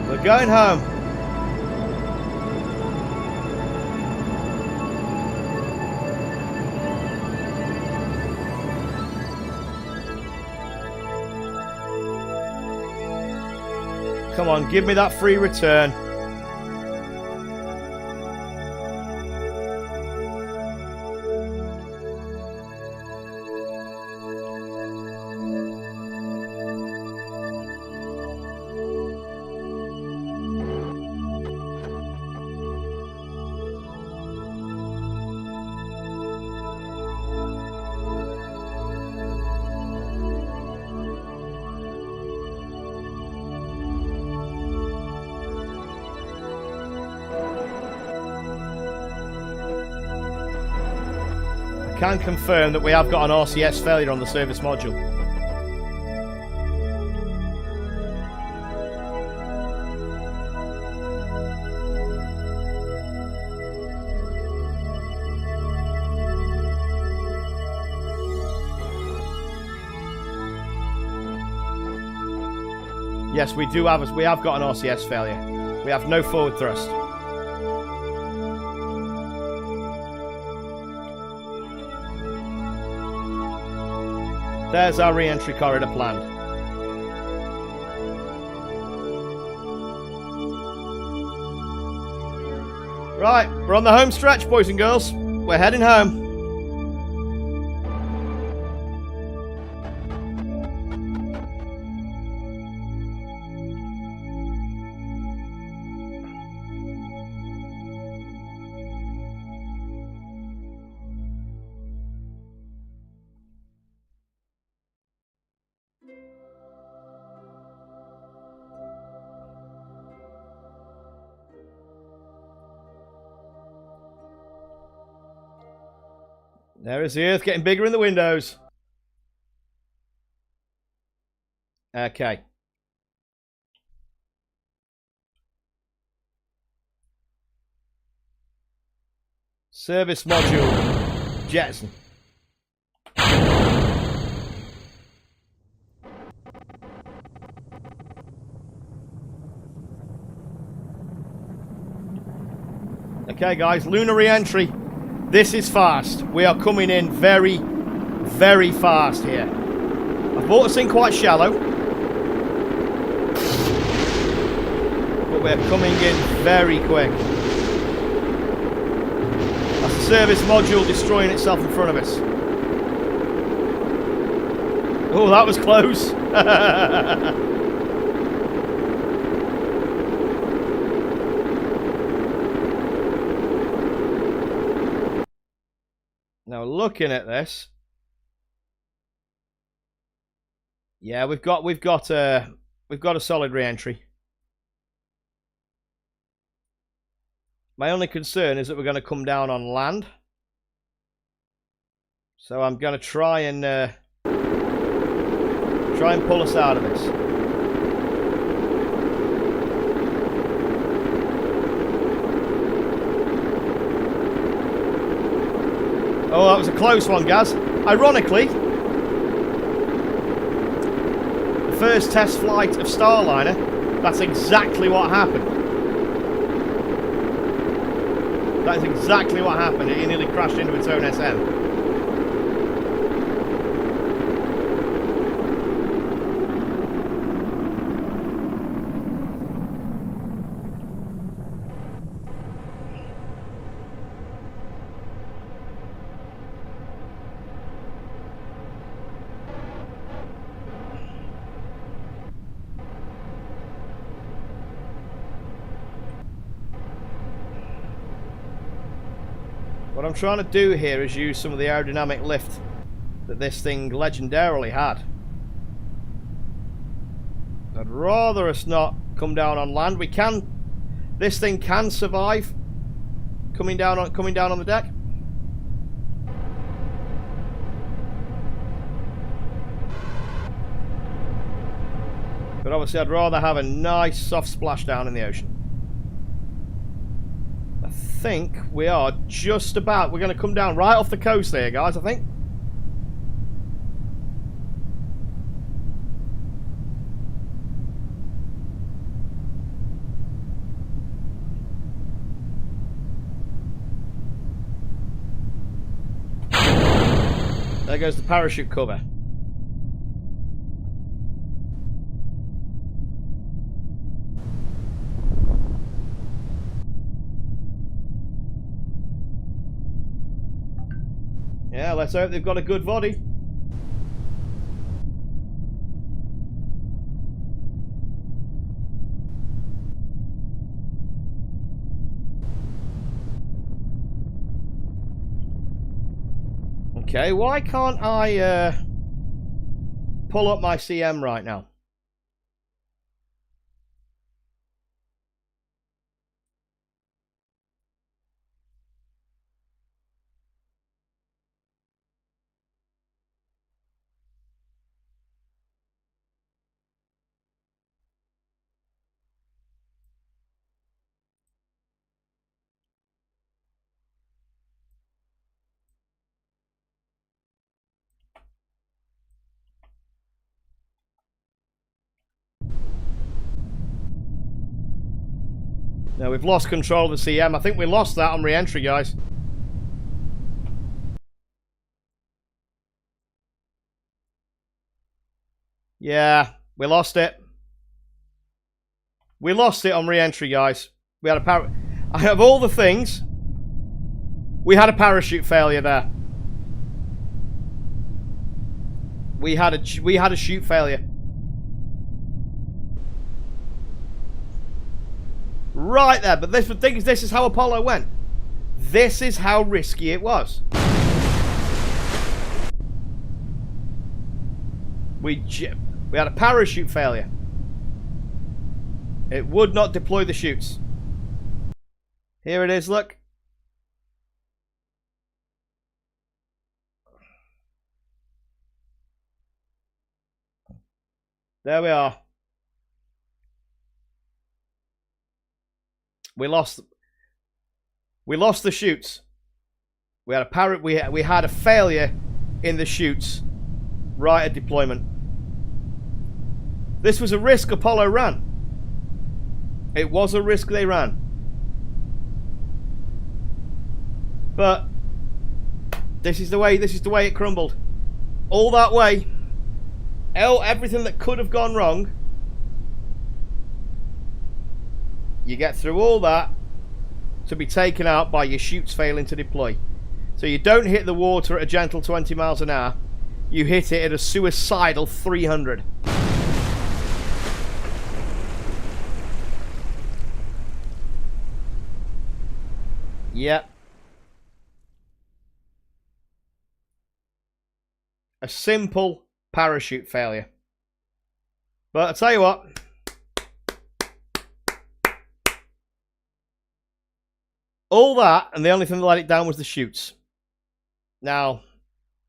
We're going home. Come on, give me that free return. Can confirm that we have got an RCS failure on the service module. Yes, we have got an RCS failure. We have no forward thrust. There's our re-entry corridor planned. Right, we're on the home stretch, boys and girls. We're heading home. There is the Earth getting bigger in the windows. Okay. Service module. Jettison. Okay, guys. Lunar re-entry. This is fast. We are coming in very, very fast here. I've brought us in quite shallow. But we're coming in very quick. That's the service module destroying itself in front of us. Oh, that was close. Now, looking at this, Yeah, we've got a solid re-entry. My only concern is that we're going to come down on land. So I'm going to try and pull us out of this. Oh, that was a close one, Gaz. Ironically, the first test flight of Starliner, that's exactly what happened. That is exactly what happened. It nearly crashed into its own SM. What I'm trying to do here is use some of the aerodynamic lift that this thing legendarily had. I'd rather us not come down on land. We can. This thing can survive coming down on the deck. But obviously I'd rather have a nice soft splashdown in the ocean. I think we are just about, we're going to come down right off the coast there, guys, I think. There goes the parachute cover. Yeah, let's hope they've got a good body. Okay, why can't I pull up my CM right now? No, we've lost control of the CM. I think we lost that on re-entry, guys. Yeah, we lost it. We lost it on re-entry, guys. We had a of all the things, we had a parachute failure there. We had a chute failure. Right there, but the thing is, this is how Apollo went. This is how risky it was. We had a parachute failure. It would not deploy the chutes. Here it is, look. There we are. We lost the chutes. We had a failure in the chutes right at deployment. This was a risk Apollo ran. It was a risk they ran. But this is the way it crumbled. All that way. Everything that could have gone wrong. You get through all that to be taken out by your chutes failing to deploy. So you don't hit the water at a gentle 20 miles an hour. You hit it at a suicidal 300. Yep. A simple parachute failure. But I'll tell you what. All that, and the only thing that let it down was the chutes. Now,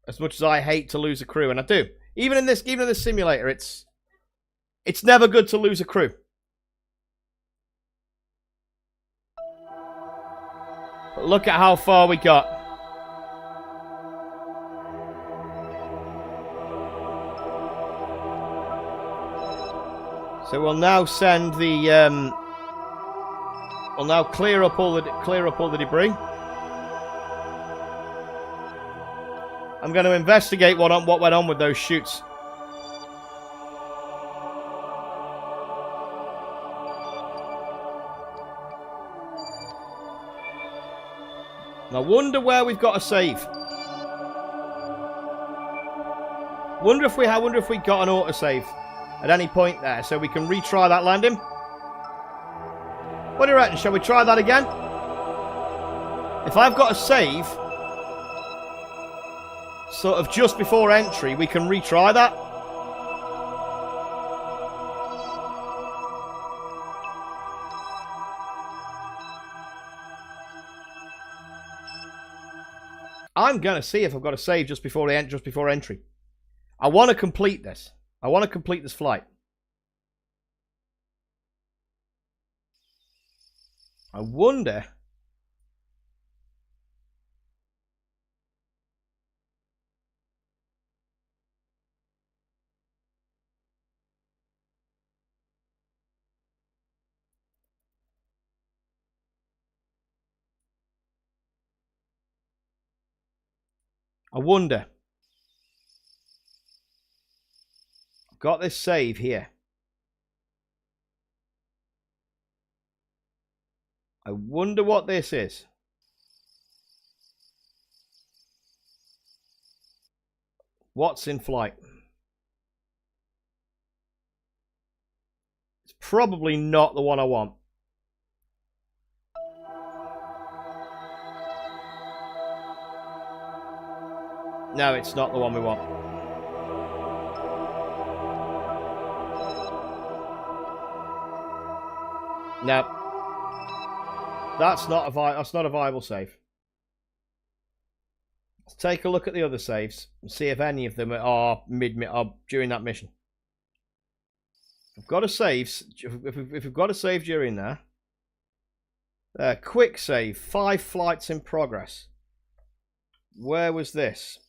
as much as I hate to lose a crew, and I do, even in this simulator, it's never good to lose a crew. But look at how far we got. So we'll now send the we'll now clear up all the debris. I'm going to investigate what went on with those chutes. I wonder where we've got a save. Wonder if we got an autosave at any point there, so we can retry that landing. What do you reckon? Shall we try that again? If I've got a save, sort of just before entry, we can retry that. I'm gonna see if I've got a save just before entry. I want to complete this. I want to complete this flight. I wonder. I've got this save here. I wonder what this is. What's in flight? It's probably not the one I want. No, it's not the one we want. No. That's not a viable save. Let's take a look at the other saves and see if any of them are during that mission. If we've got a save during there. Quick save, 5 flights in progress. Where was this?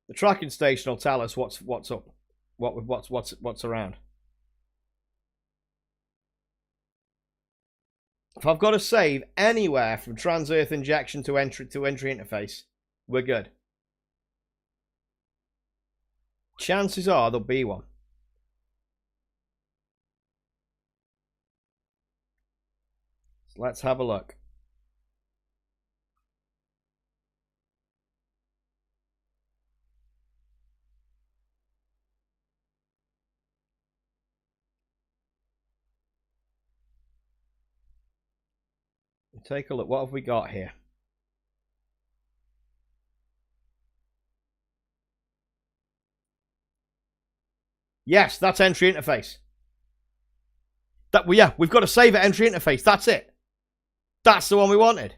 The tracking station will tell us what's up, what's around. If I've got to save anywhere from trans-earth injection to entry interface, we're good. Chances are there'll be one. Let's have a look. Take a look. What have we got here? Yes, that's entry interface. We've got to save at entry interface. That's it. That's the one we wanted.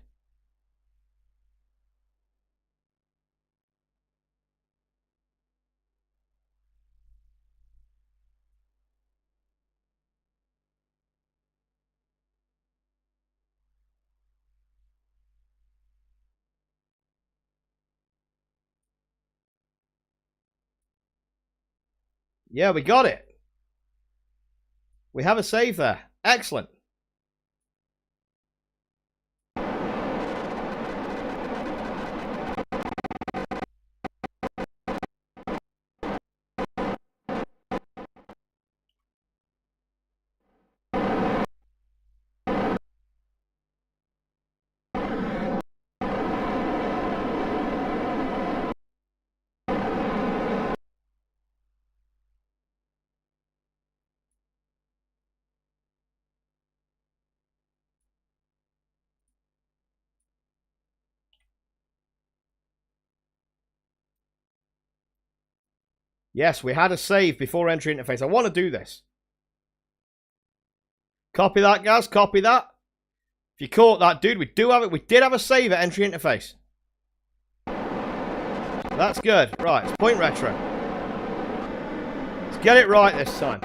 Yeah, we got it. We have a save there. Excellent. Yes, we had a save before entry interface. I want to do this. Copy that, guys. Copy that. If you caught that, dude, we did have a save at entry interface. That's good. Right, it's point retro. Let's get it right this time.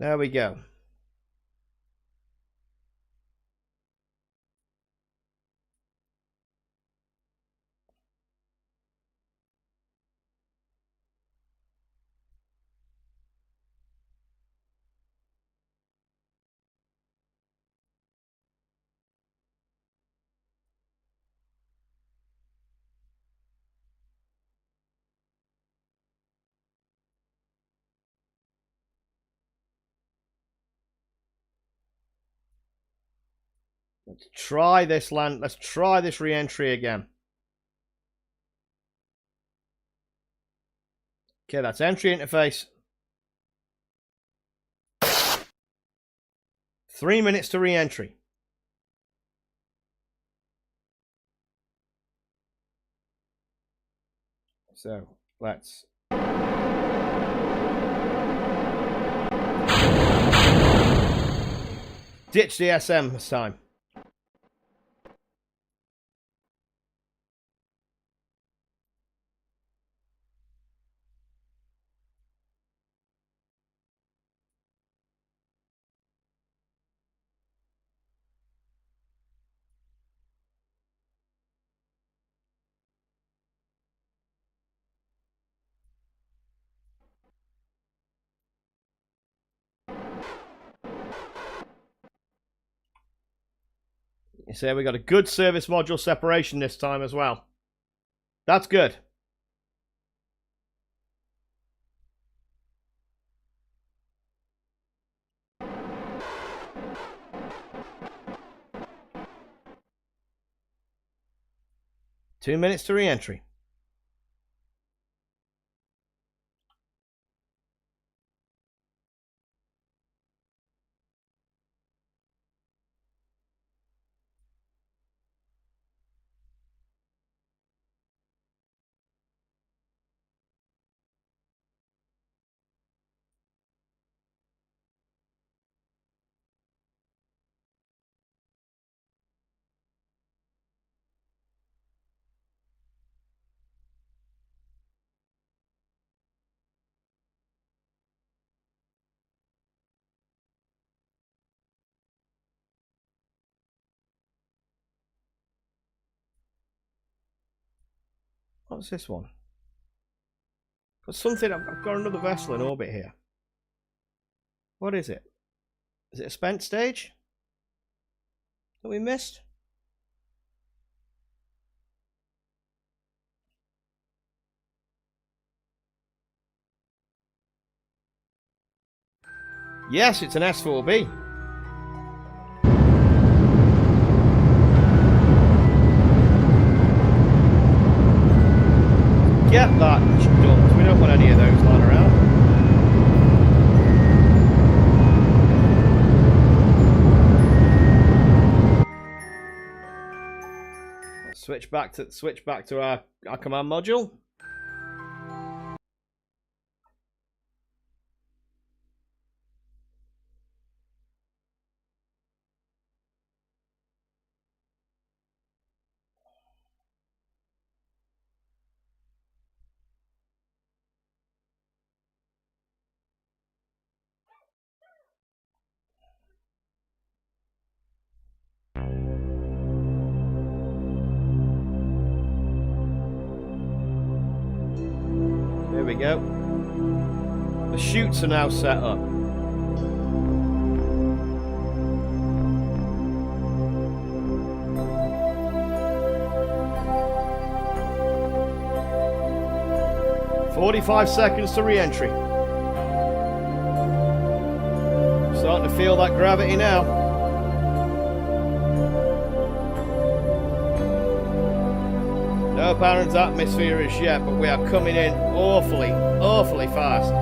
There we go. Let's try this land. Let's try this re-entry again. Okay, that's entry interface. 3 minutes to re-entry. So let's ditch the SM this time. You see, we got a good service module separation this time as well. That's good. Two minutes to re-entry. What's this one? Got something. I've got another vessel in orbit here. What is it? Is it a spent stage that we missed? Yes, it's an S4B. Get that dumped. We don't want any of those lying around. Let's switch back to our command module. There we go. The chutes are now set up. 45 seconds to re-entry. Starting to feel that gravity now. No apparent atmosphere as yet, but we are coming in awfully, awfully fast.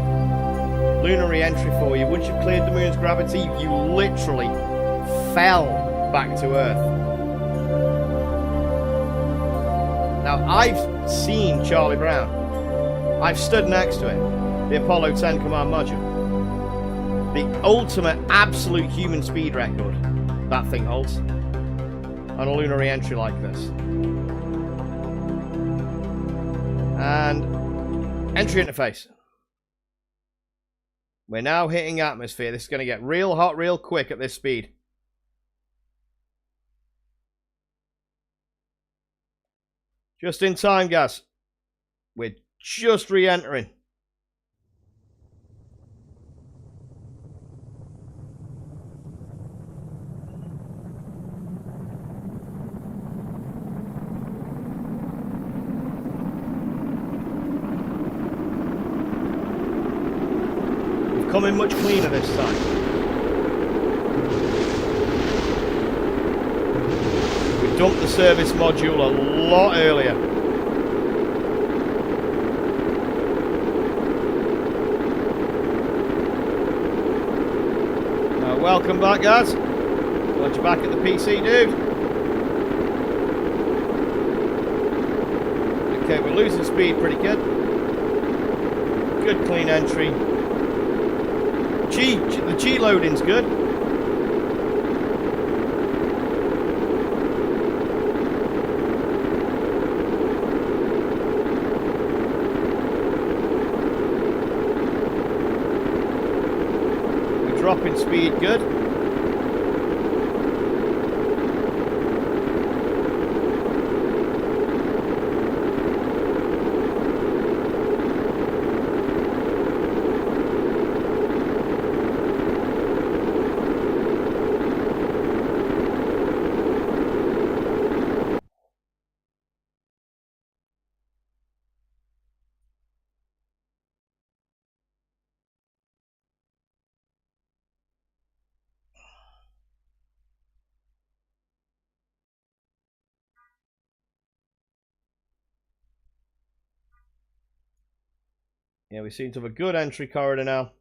Lunar re-entry for you. Once you've cleared the moon's gravity, you literally fell back to Earth. Now, I've seen Charlie Brown. I've stood next to it. The Apollo 10 command module. The ultimate absolute human speed record that thing holds on a lunar re-entry like this. And entry interface. We're now hitting atmosphere. This is going to get real hot real quick at this speed. Just in time, guys. We're just re-entering. Coming much cleaner this time. We dumped the service module a lot earlier. Welcome back, guys. Glad you're back at the PC, dude. Okay, we're losing speed pretty good. Good clean entry. The G loading's good. We're dropping speed good. Yeah, we seem to have a good entry corridor now.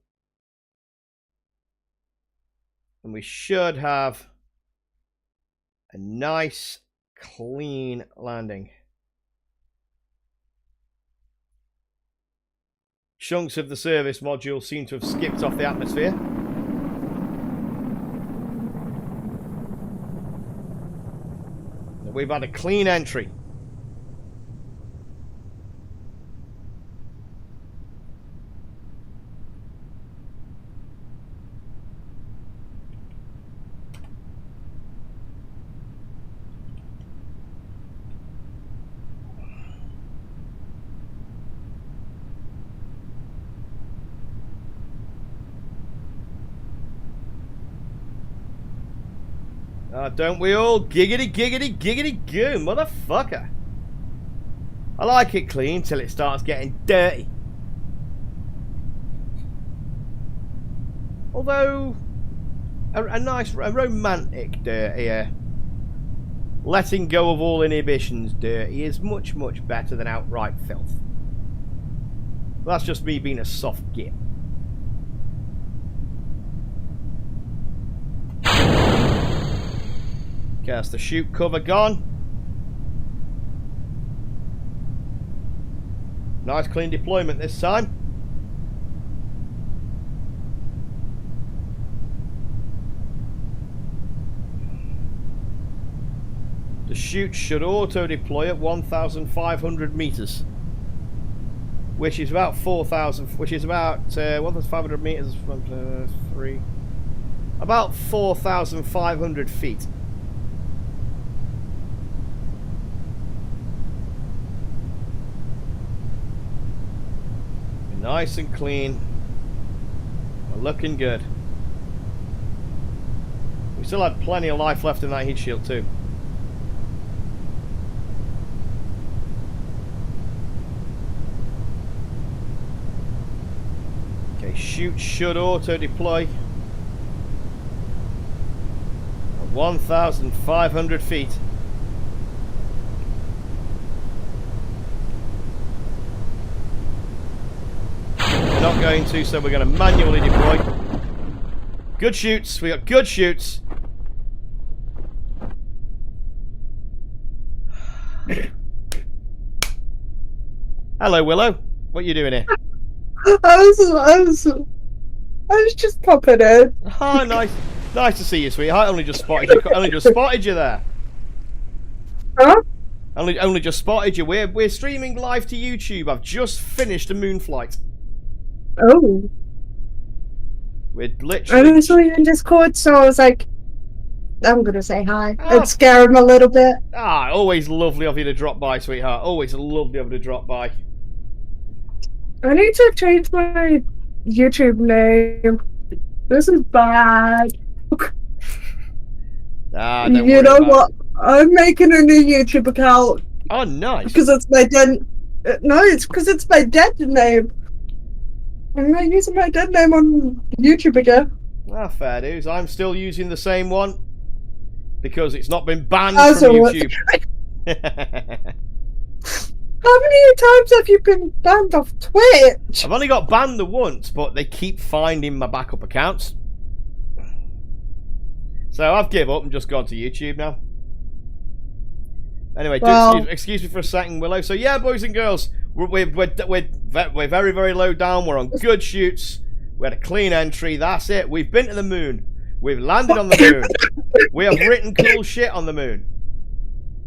And we should have a nice, clean landing. Chunks of the service module seem to have skipped off the atmosphere. We've had a clean entry. Don't we all? Giggity, giggity, giggity, goo, motherfucker. I like it clean till it starts getting dirty. Although, a nice, romantic dirty, letting go of all inhibitions dirty is much, much better than outright filth. That's just me being a soft git. Okay, that's the chute cover gone. Nice clean deployment this time. The chute should auto deploy at 1,500 meters, which is about 4,000. Which is about 1,500 meters from 3. About 4,500 feet. Nice and clean. We're looking good. We still had plenty of life left in that heat shield too. Okay, chute should auto-deploy. 1,500 feet. We're not going to, so we're going to manually deploy. Good chutes. We got good chutes. Hello, Willow. What are you doing here? I was just popping in. Oh, nice. Nice to see you, sweetheart. Only just spotted you. Only just spotted you there. Huh? Only just spotted you. We're streaming live to YouTube. I've just finished a moon flight. Oh. We're literally. I saw you in Discord, so I was like, I'm gonna say hi Oh. and scare him a little bit. Ah, always lovely of you to drop by, sweetheart. Always lovely of you to drop by. I need to change my YouTube name. This is bad. Ah, don't You worry know about what? it. I'm making a new YouTube account Oh, nice. because it's my dead. No, it's because it's my dead name. I'm not using my dead name on YouTube again. Ah, fair dues. I'm still using the same one because it's not been banned Oh, from so what? YouTube. How many times have you been banned off Twitch? I've only got banned the once, but they keep finding my backup accounts. So I've given up and just gone to YouTube now. Anyway, Well, excuse me for a second, Willow. So yeah, boys and girls, we're very, very low down. We're on good shoots. We had a clean entry. That's it. We've been to the moon. We've landed on the moon. We have written cool shit on the moon.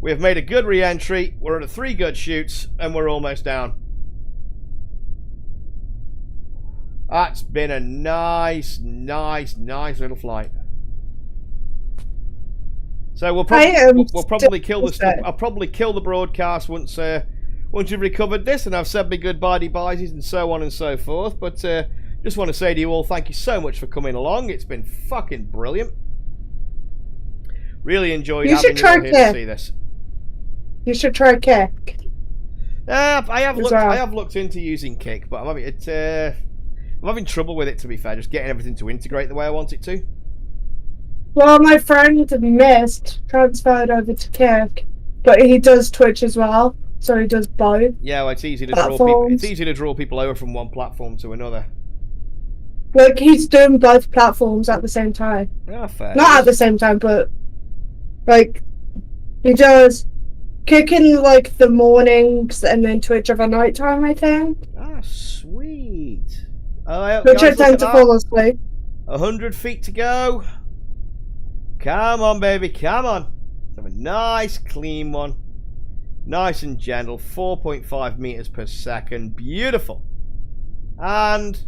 We have made a good re-entry. We're at 3 good shoots, and we're almost down. That's been a nice little flight. So we'll probably kill the I'll probably kill the broadcast once you've recovered this, and I've said my goodbye-byes and so on and so forth. But just want to say to you all, thank you so much for coming along. It's been fucking brilliant. Really enjoyed having you all here to see this. You should try Kick. I have looked into using Kick, but I'm having trouble with it, to be fair. Just getting everything to integrate the way I want it to. Well, my friend Mist transferred over to Kick, but he does Twitch as well, so he does both. Yeah, well, it's easy to draw people. It's easy to draw people over from one platform to another. Like, he's doing both platforms at the same time. Yeah, fair. Not at the same time, but like he does Kick in like the mornings and then Twitch over night time, I think. Ah, sweet. Which I tend to fall asleep. 100 feet to go. Come on, baby, come on. Let's have a nice, clean one. Nice and gentle. 4.5 meters per second. Beautiful. And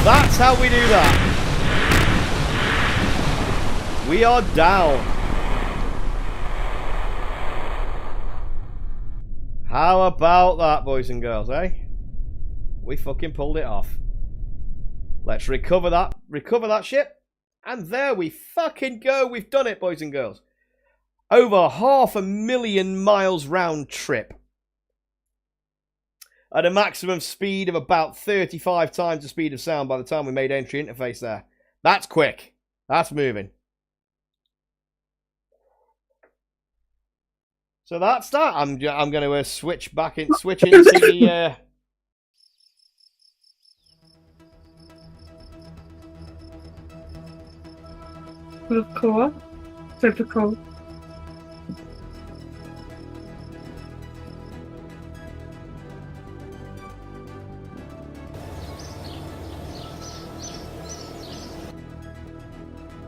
that's how we do that. We are down. How about that, boys and girls, eh? We fucking pulled it off. Let's recover that ship. And there we fucking go. We've done it, boys and girls. Over 500,000 miles round trip. At a maximum speed of about 35 times the speed of sound by the time we made entry interface there. That's quick. That's moving. So that's that. I'm going to switch into the... Cool. Super cool.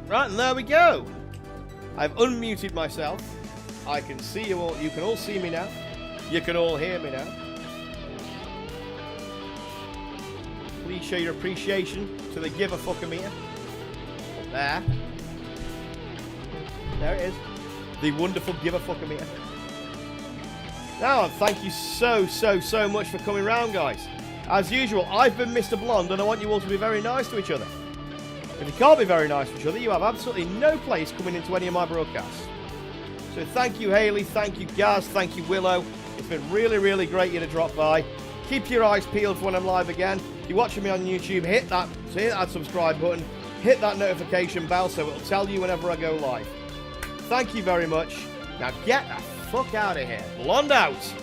Right, and there we go. I've unmuted myself. I can see you all. You can all see me now. You can all hear me now. Please show your appreciation to the give a fucker meter. There. There it is. The wonderful give a fucker meter. Now, thank you so much for coming round, guys. As usual, I've been Mr. Blonde, and I want you all to be very nice to each other. If you can't be very nice to each other, you have absolutely no place coming into any of my broadcasts. So thank you, Hayley. Thank you, Gaz. Thank you, Willow. It's been really, really great you to drop by. Keep your eyes peeled for when I'm live again. If you're watching me on YouTube, hit that subscribe button. Hit that notification bell so it'll tell you whenever I go live. Thank you very much. Now get the fuck out of here. Blonde out.